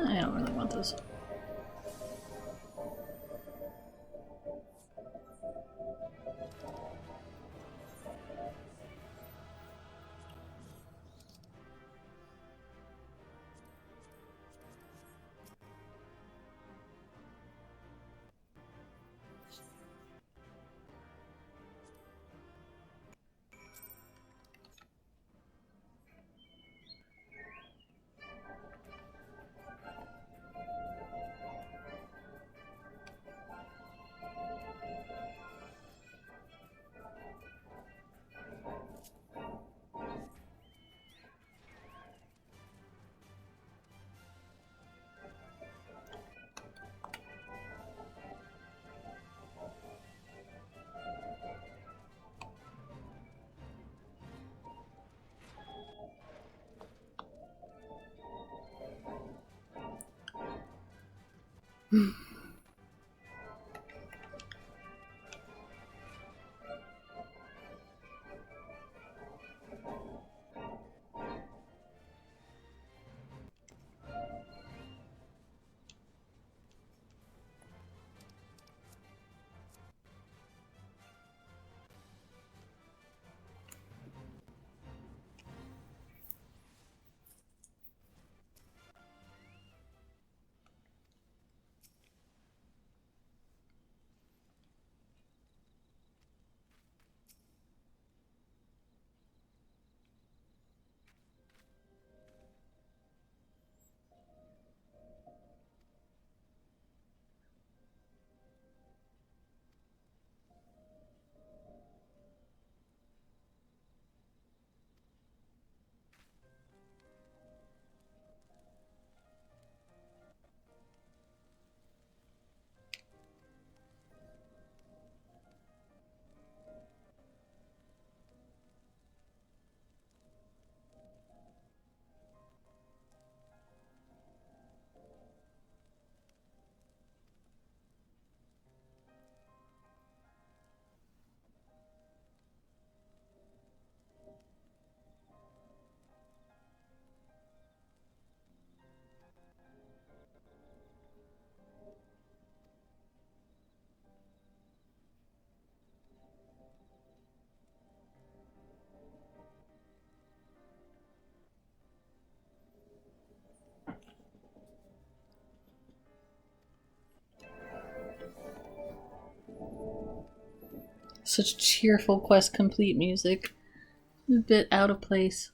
I don't really want this. Such cheerful quest complete music. A bit out of place.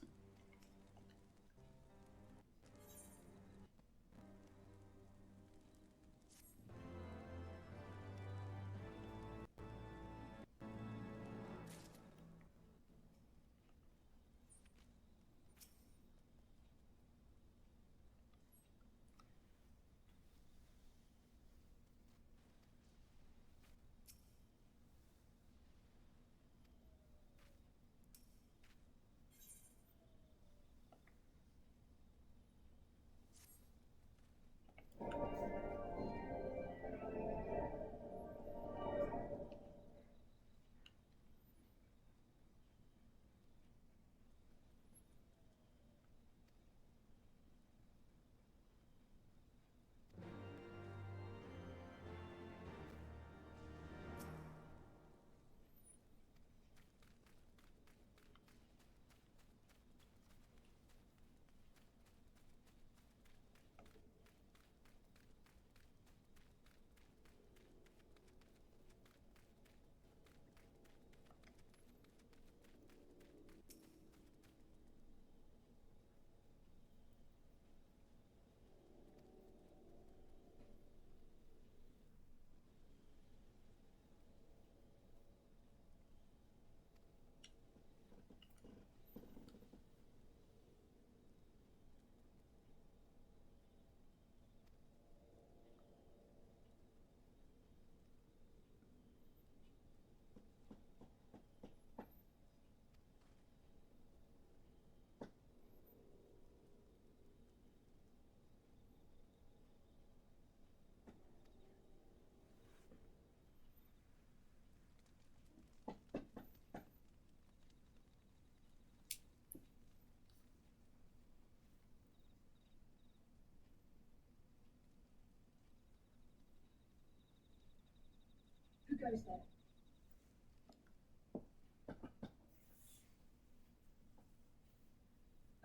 Who goes there?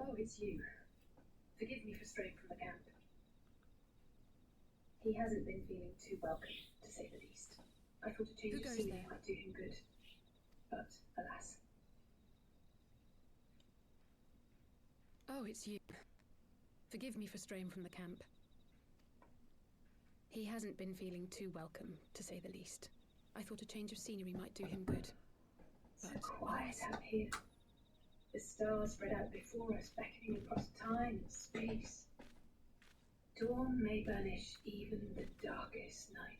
Oh, it's you. Forgive me for straying from the camp. He hasn't been feeling too welcome, to say the least. I thought a change of scenery might do him good. But, alas. Oh, it's you. Forgive me for straying from the camp. He hasn't been feeling too welcome, to say the least. I thought a change of scenery might do him good. But, so quiet out here. The stars spread out before us, beckoning across time and space. Dawn may burnish even the darkest night.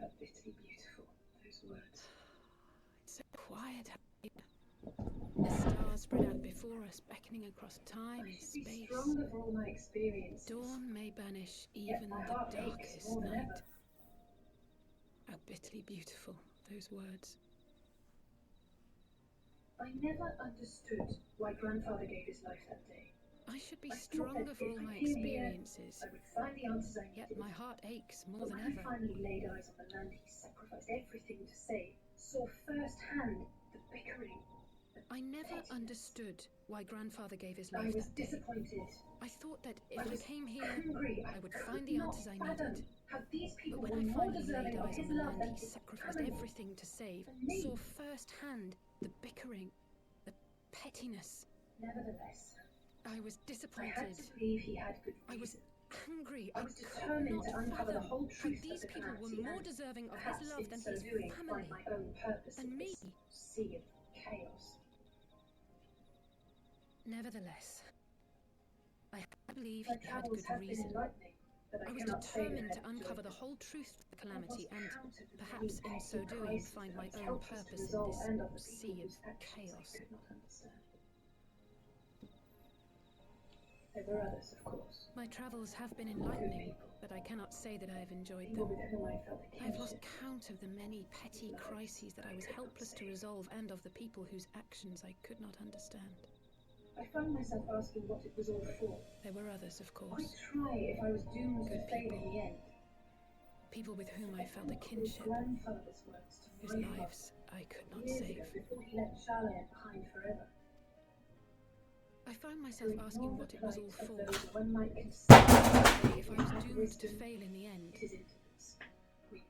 How bitterly beautiful, those words. It's so quiet out here. The stars spread out before us, beckoning across time and space. Be stronger for all my experiences. Dawn may burnish even the darkest night. How bitterly beautiful, those words. I never understood why Grandfather gave his life that day. I should be stronger for all my experiences. I would find the answers I needed. Yet my heart aches more than ever. ever. When I finally laid eyes on the land he sacrificed everything to save, saw firsthand the bickering. I never understood why Grandfather gave his life I was that day. disappointed. I thought that if I came here, hungry. I would find the answers I needed. But when I finally laid eyes on the land he sacrificed everything to save, saw firsthand the bickering, the pettiness. Nevertheless, I was disappointed. I had to believe he had good reason. I was angry. I was determined to uncover the whole truth these people were more deserving of his love than his family. Find my own purpose and me. Sea of chaos. Nevertheless, I believe he had good reason. I was determined to uncover the whole truth of the calamity and, perhaps in so doing, find my own purpose in this sea of chaos. There were others, of course. My travels have been enlightening, but I cannot say that I have enjoyed them. I have lost count of the many petty crises that I was helpless to resolve and of the people whose actions I could not understand. I found myself asking what it was all for. There were others, of course. Why try if I was doomed to fail in the end? People with whom I felt a kinship, grandfather's words to whose lives I could not save. Before he left Charlotte behind forever. I found myself asking what it was all for. One might if I was doomed to fail in the end.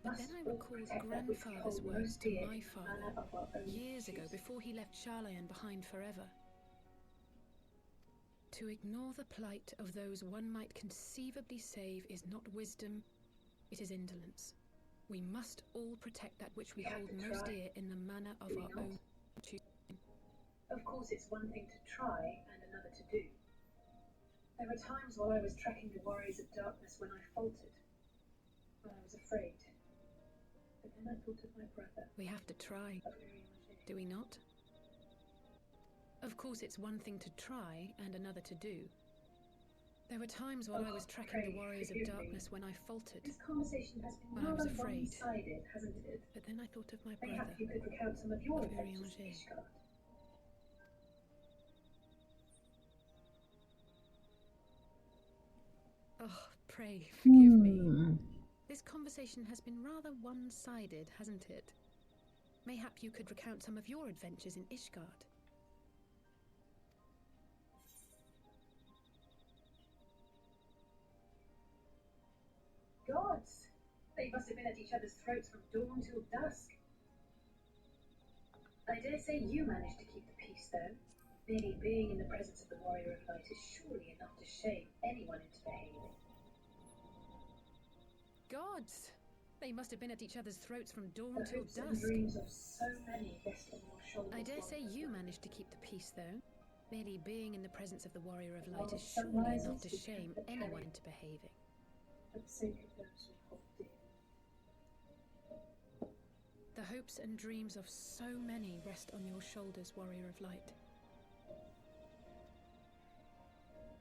But then I recalled grandfather's words to my father years ago before he left Charlayan behind forever. To ignore the plight of those one might conceivably save is not wisdom, it is indolence. We must all protect that which we hold most dear in the manner of our own choosing. Of course, it's one thing to try and another to do. There were times while I was tracking the warriors of darkness when I faltered, when I was afraid. But then I thought of my brother. We have to try, do we not? Of course, it's one thing to try and another to do. There were times while I was tracking the warriors of darkness when I faltered, This conversation has been when I was rather afraid. one-sided, hasn't it? But then I thought of my Mayhap brother, you could recount some of your of adventures in Urianger. Ishgard. Oh, pray forgive me. This conversation has been rather one-sided, hasn't it? Mayhap you could recount some of your adventures in Ishgard. Gods! They must have been at each other's throats from dawn till dusk. I dare say you managed to keep the peace, though. Merely being in the presence of the warrior of light is surely enough to shame anyone into behaving. Gods! They must have been at each other's throats from dawn The till hopes and dusk. dreams of so many rest on your shoulders. I dare say you managed to keep the peace, though. Merely being in the presence of the warrior of light While is the sun surely rises, enough to we shame cannot anyone carry into behaving. For the sake of those we hold dear. The hopes and dreams of so many rest on your shoulders, warrior of light.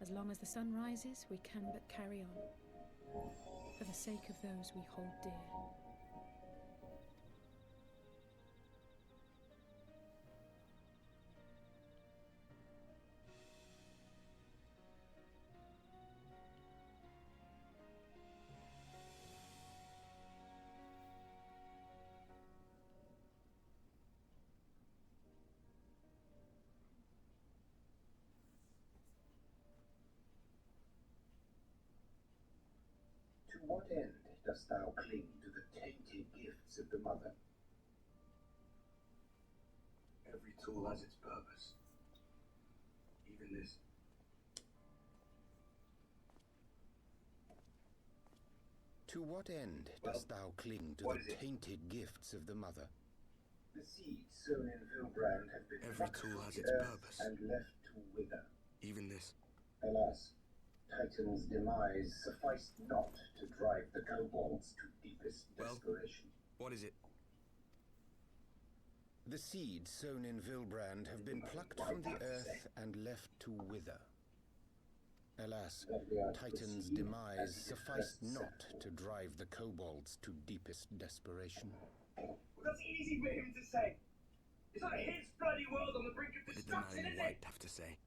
As long as the sun rises, we can but carry on. For the sake of those we hold dear. To what end dost thou cling to the tainted gifts of the Mother? Every tool has its purpose. Even this. To what end dost thou cling to the tainted gifts of the Mother? The seeds sown in Vilbrand have been Every plucked tool from has the its earth purpose. and left to wither. Even this. Alas, Titan's demise sufficed not to drive the kobolds to deepest desperation. What is it? The seeds sown in Vilbrand have been plucked from the earth and left to wither. Alas, Titan's demise sufficed not to drive the kobolds to deepest desperation. Well, that's easy for him to say. It's not his bloody world on the brink of What did the man destruction, in is white it? have to say?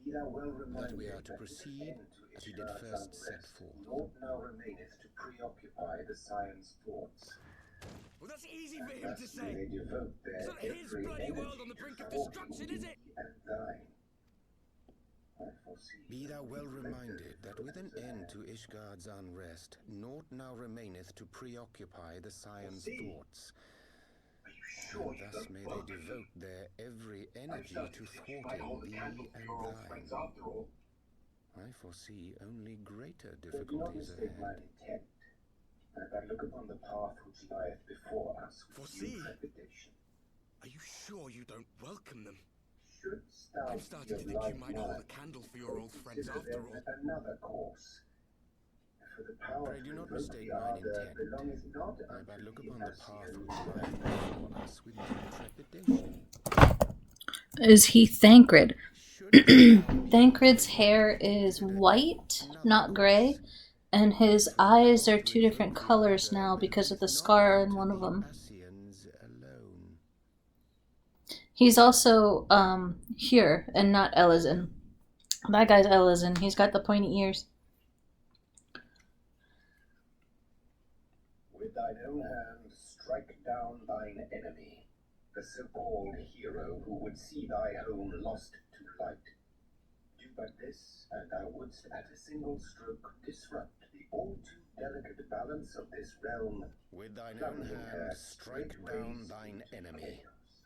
Be thou well reminded That we are to proceed as he did first set forth. Naught now remaineth to preoccupy the Scion's thoughts. Well, that's easy for him to Thus say. they devote their It's not his every bloody world energy on the to brink of thwarting destruction, is it? thee and thine. I foresee Be thou well the reminded that with an reflectors end ahead. to Ishgard's unrest, naught now remaineth to preoccupy the Scion's thoughts. Are you sure you And thus don't may welcome they me? devote their every I'm energy starting to to think you might hold thwarting the candle thee for and your old friends thine. after all. I foresee only greater But do not difficulties mistake mine ahead. intent. As I look upon the path which lieth before us with Foresee? new trepidation. Are you sure you don't welcome them? Shouldst thou I'm be starting to of think you like might hold a mind, candle for your old friends consider after then all. another course. For the power Pray do to not invoke mistake the mine ardor intent. belongeth not I unto but look the upon the path Ascian. which lieth before us with new trepidation. Is he Thancred? Shouldst thou be Thancred's hair is white, not gray, and his eyes are two different colors now because of the scar on one of them. Ascians alone. He's also here and not Elizin. That guy's Elizin. He's got the pointy ears. With thine own hand strike down thine enemy, the so-called hero who would see thy home lost to light. Do but this, and thou wouldst at a single stroke disrupt the all too delicate balance of this realm. With thine own hand, strike down thine enemy,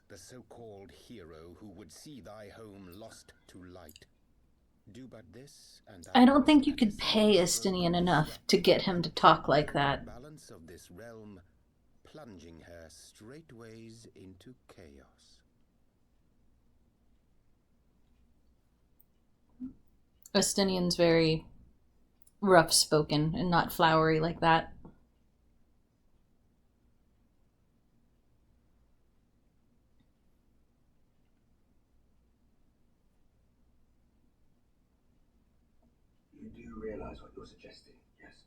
the so-called hero who would see thy home lost to light. Do but this, and I don't think you could pay Estinian enough to get him to talk like that. Balance of this realm, plunging her straightways into chaos. Estinian's very rough-spoken and not flowery like that. You do realize what you're suggesting, yes?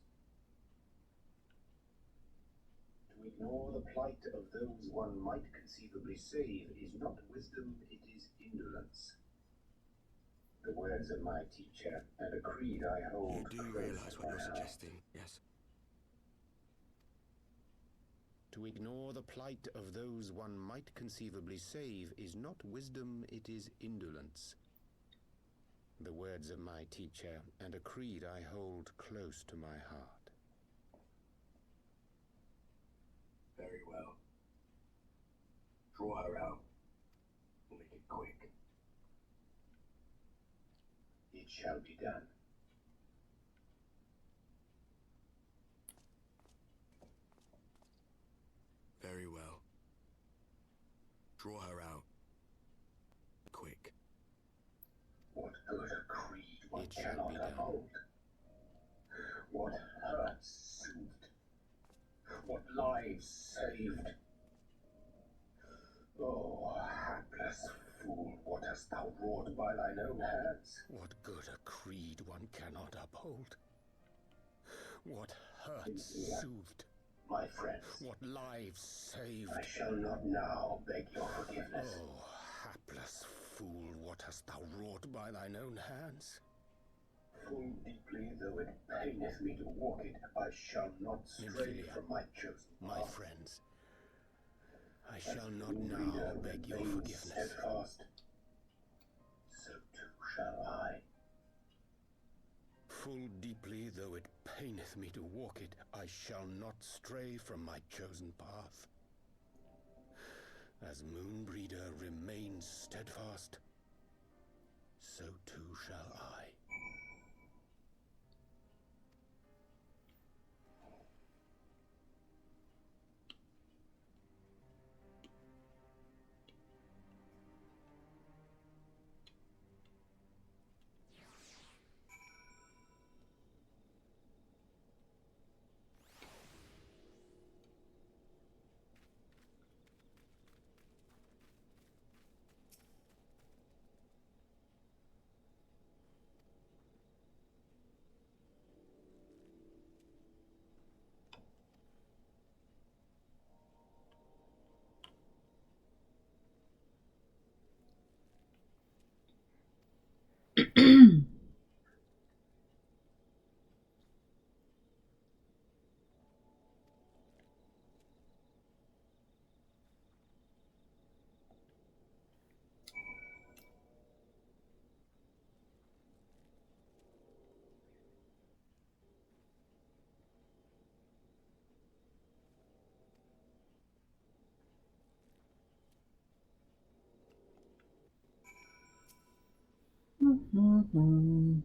To ignore the plight of those one might conceivably save is not wisdom, it is indolence. The words of my teacher, and a creed I hold. You do realize what you're suggesting, yes? To ignore the plight of those one might conceivably save is not wisdom, it is indolence. The words of my teacher, and a creed I hold close to my heart. Very well. Draw her out. We'll make it quick. It shall be done. Very well. Draw her out. Quick. What good a creed one cannot uphold? What hurts soothed? What lives saved? Oh, hapless fool, what hast thou wrought by thine own hands? What good a creed one cannot uphold? What hurts soothed? My friends, what lives saved? I shall not now beg your forgiveness. Oh, hapless fool, what hast thou wrought by thine own hands? Full deeply though it paineth me to walk it, I shall not stray from my chosen path. My friends, I shall not now beg your forgiveness. Steadfast, so too shall I. Full deeply though it paineth me to walk it, I shall not stray from my chosen path. As Moonbreeder remains steadfast, so too shall I. Mm-hmm.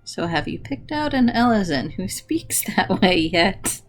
So have you picked out an Elezen who speaks that way yet?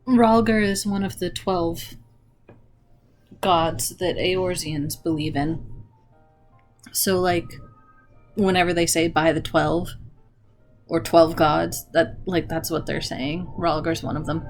Rhalgr is one of the 12 gods that Eorzeans believe in. So, like, whenever they say by the 12 or 12 gods, that's what they're saying. Rhalgr's one of them.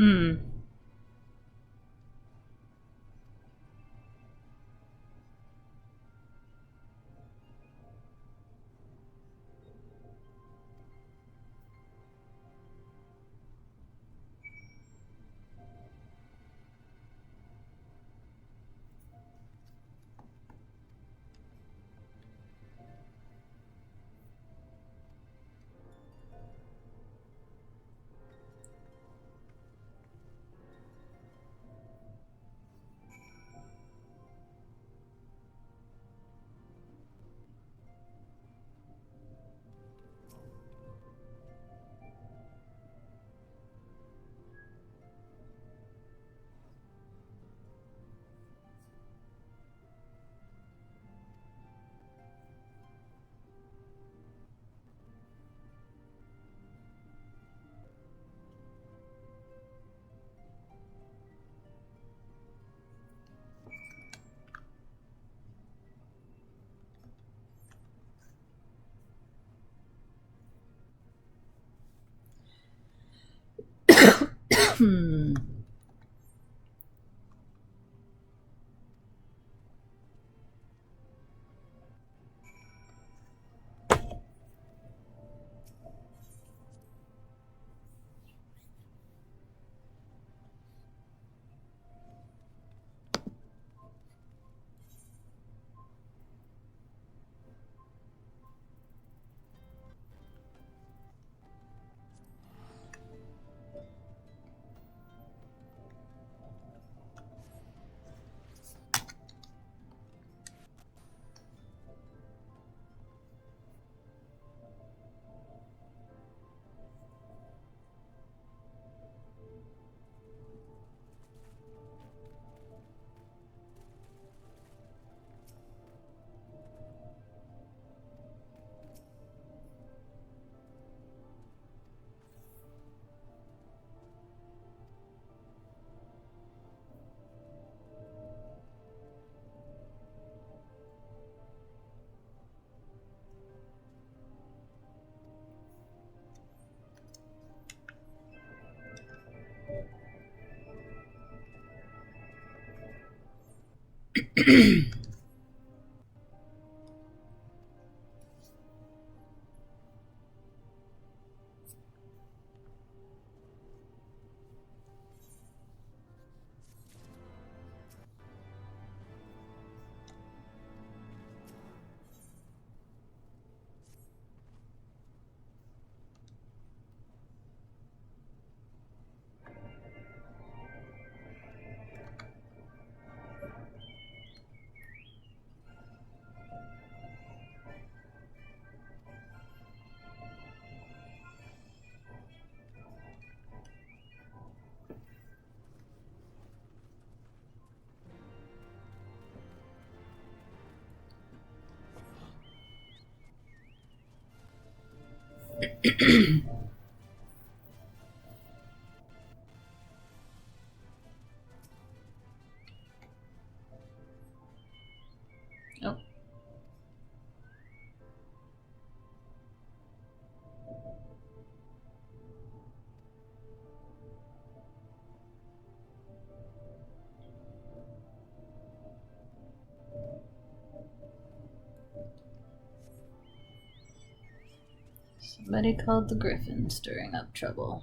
Hmm. Hmm. Oh. Somebody called the Griffin, stirring up trouble.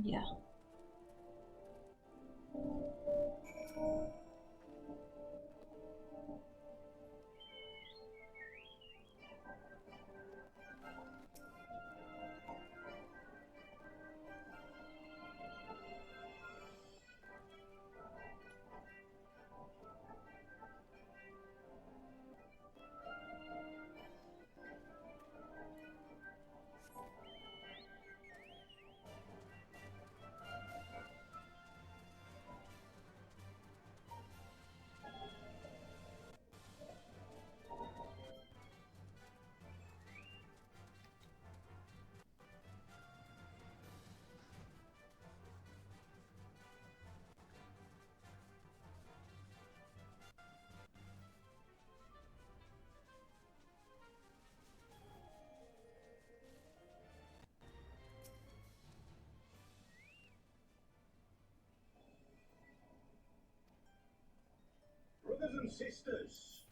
Yeah. Brothers and sisters,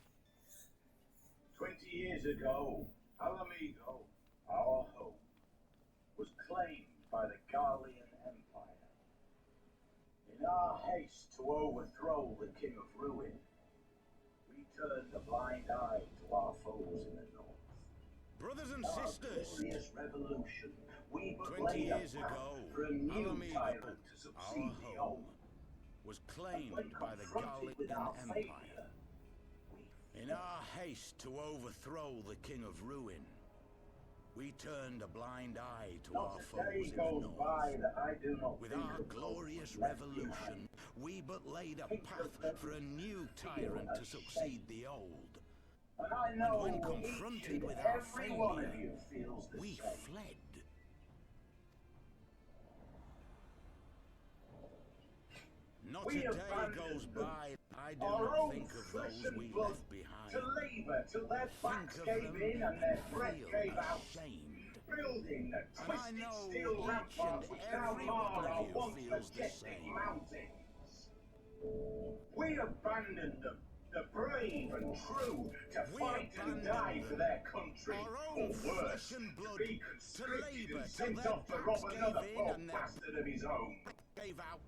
20 years ago, Alamigo, our home, was claimed by the Garlean Empire. In our haste to overthrow the King of Ruin, we turned a blind eye to our foes in the north. Brothers and Our sisters, glorious revolution, we but 20 laid a years path ago, for a new Alamigo, tyrant to our succeed the home, old. was claimed When by the confronted with Garlean our Empire. failure, In our haste to overthrow the King of Ruin, we turned a blind eye to not our a foes day in the goes north. by that I do not With think our of those glorious who left revolution, behind. we but laid a Think path of them for a new tyrant to succeed the old. And I know when each confronted and with our every one of failure, you feels the we same. fled. Not We a day abandoned goes them, by I do our not own think of flesh those and we blood, left behind. to labour till their backs Think of gave them in and their and breath feel gave out, ashamed. building the And I twisted know steel each ramparts and which now every mar one our of you once feels the majestic same. mountains. We abandoned them, the brave and true, to We fight and abandoned die for them, their country, our or own worse, flesh and blood, to be to conscripted labour and till sent their off to backs rob gave another in poor and their bastard of his own. gave out,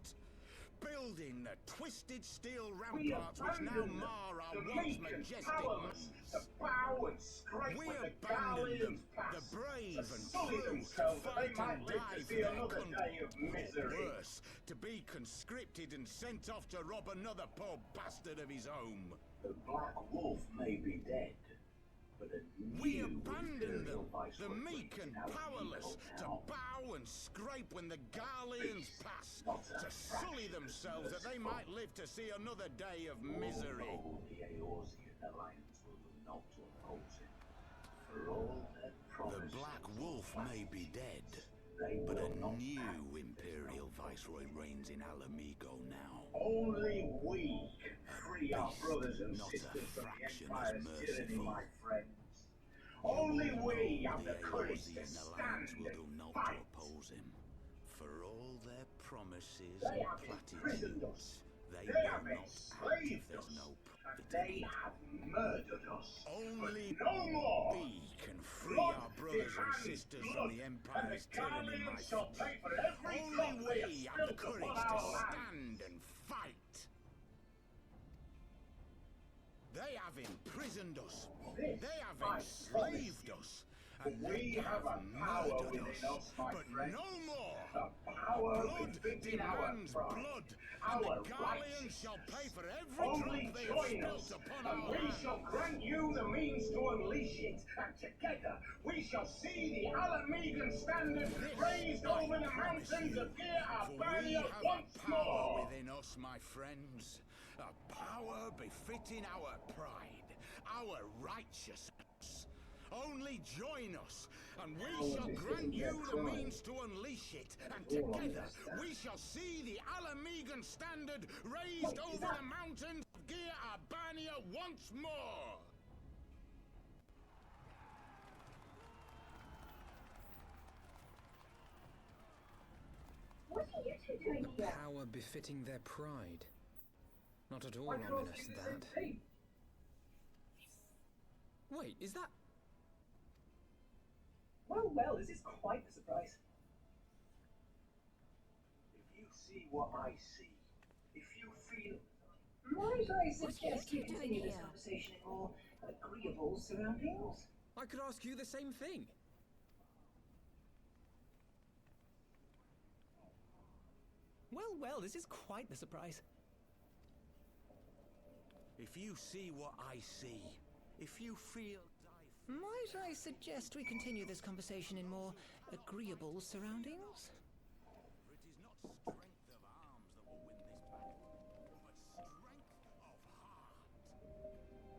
building the twisted steel We ramparts which now abandoned mar our the once meek and majestic powerless, to moons. bow and scrape We when the abandoned them, Garleans pass, the brave to and sully true, to themselves that they fight might and live die to for see their another country. day of Or misery. worse, to be conscripted and sent off to rob another poor bastard of his home. The Black Wolf may be dead, but a We new abandoned them, imperial viceroy the meek reigns and in powerless, Alamigo to now. bow and scrape when the Garleans pass, Not a to sully fraction themselves that they merciful. might live to see another day of misery. All the Eorzean alliance will not oppose him. For all their The promises Black of Wolf may be dead, they but will a not new act. Imperial Viceroy reigns in Alamigo now. Only we can free our beast, brothers and not a sisters from the fraction Empire's as tyranny, merciful. my friends. Only we have the The courage to Eorzean stand alliance will and do naught fight. to oppose him. For all their promises They and have imprisoned platitudes, us. they They will have not act if enslaved there's us. no And profit they in it. have murdered us. Only but no more. we can free Blood our brothers and demands sisters blood, from the and Empire's the tyranny, my Garleans shall friend. pay for every drop Only they we have have the spilled courage upon to our land. stand and fight. They have imprisoned us. This, They have I enslaved promise us. and We they have a power murdered within us, us, my but friend. no more. A power Blood befitting our demands pride, blood, and our the Garleans righteousness. shall pay for every Only drop they have join spilt us, upon and our we land. shall grant you the means to unleash it. And together we shall see the Alamegan standard raised over the mountains of Gear For we Albania have once a power more. within us, my friends. A power befitting our pride, our righteousness. Only join us, and we shall grant you the means to unleash it. And together we shall see the Alamegan standard raised over the mountains of Gear Albania once more. What are you two doing here? Power befitting their pride. Not at all ominous, that. Wait, is that... Well, this is quite the surprise. If you see what I see, if you feel... Might I suggest you continue this conversation in more agreeable surroundings? I could ask you the same thing. Well, this is quite the surprise. If you see what I see, if you feel... Might I suggest we continue this conversation in more agreeable surroundings? For it is not strength of arms that will win this battle, but strength of heart.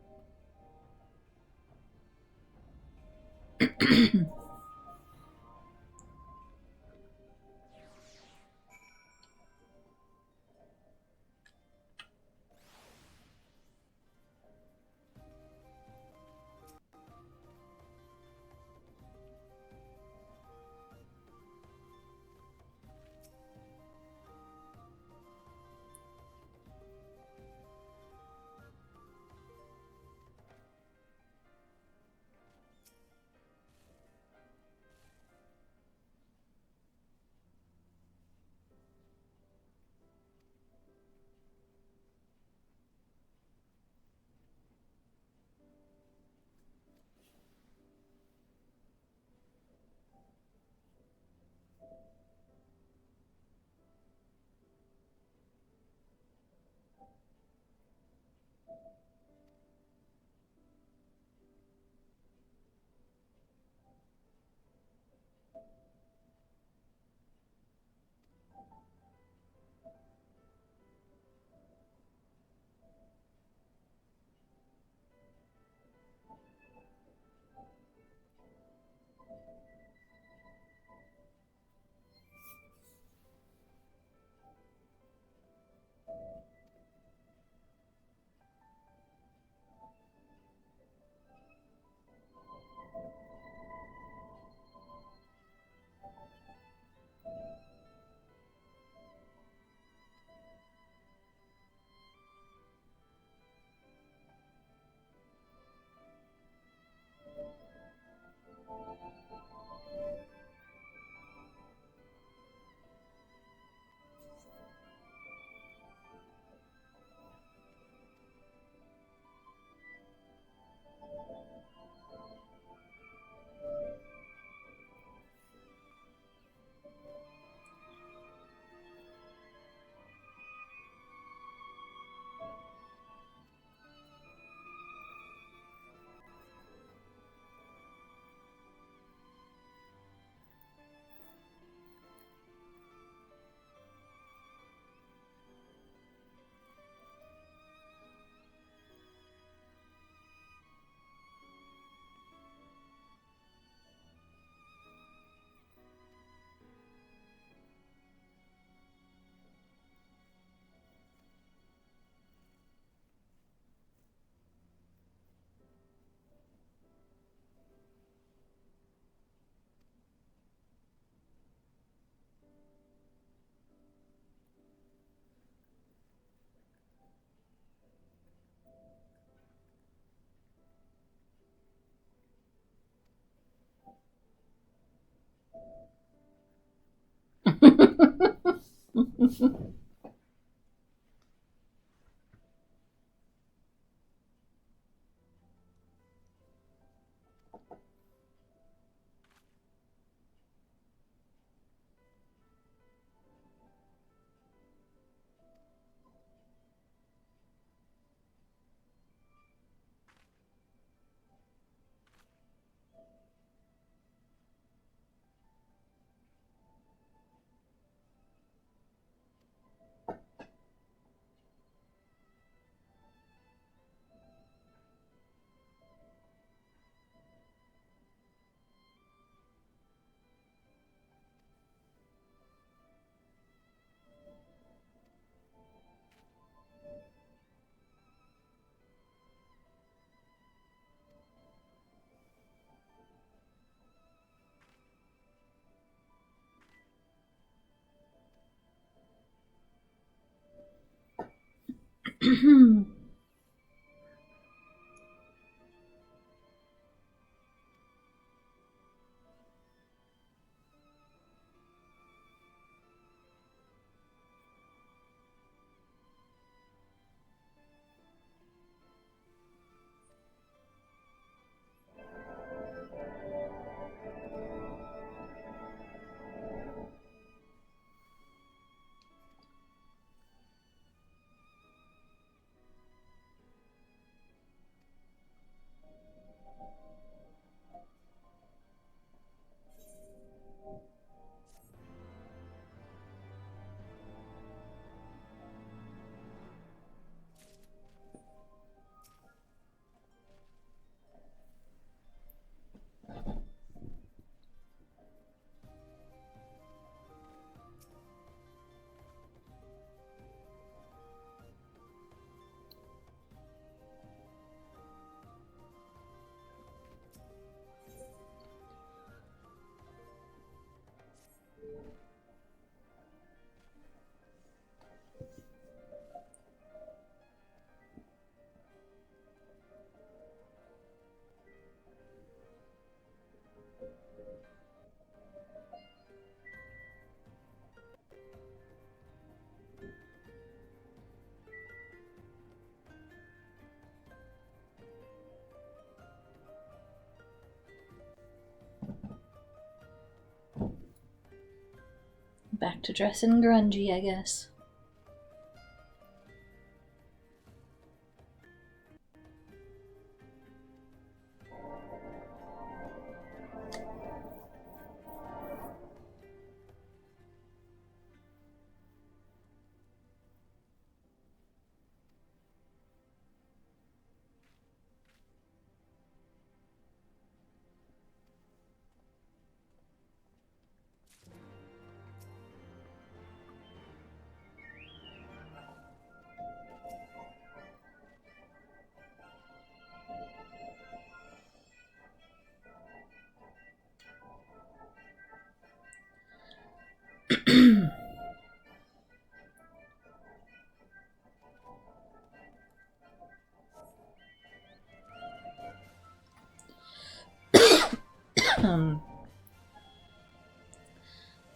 Back to dressing grungy, I guess.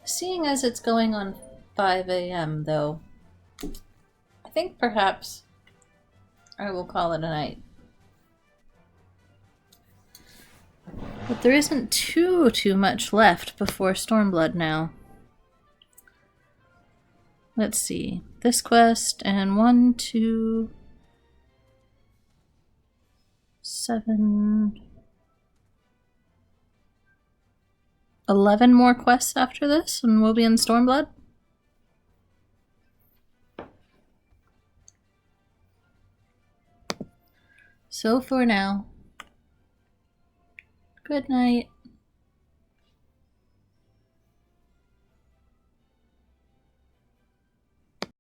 Seeing as it's going on 5 a.m. though, I think perhaps I will call it a night. But there isn't too much left before Stormblood now. Let's see. This quest and 1, 2, 7, 11 more quests after this, and we'll be in Stormblood. So for now, good night.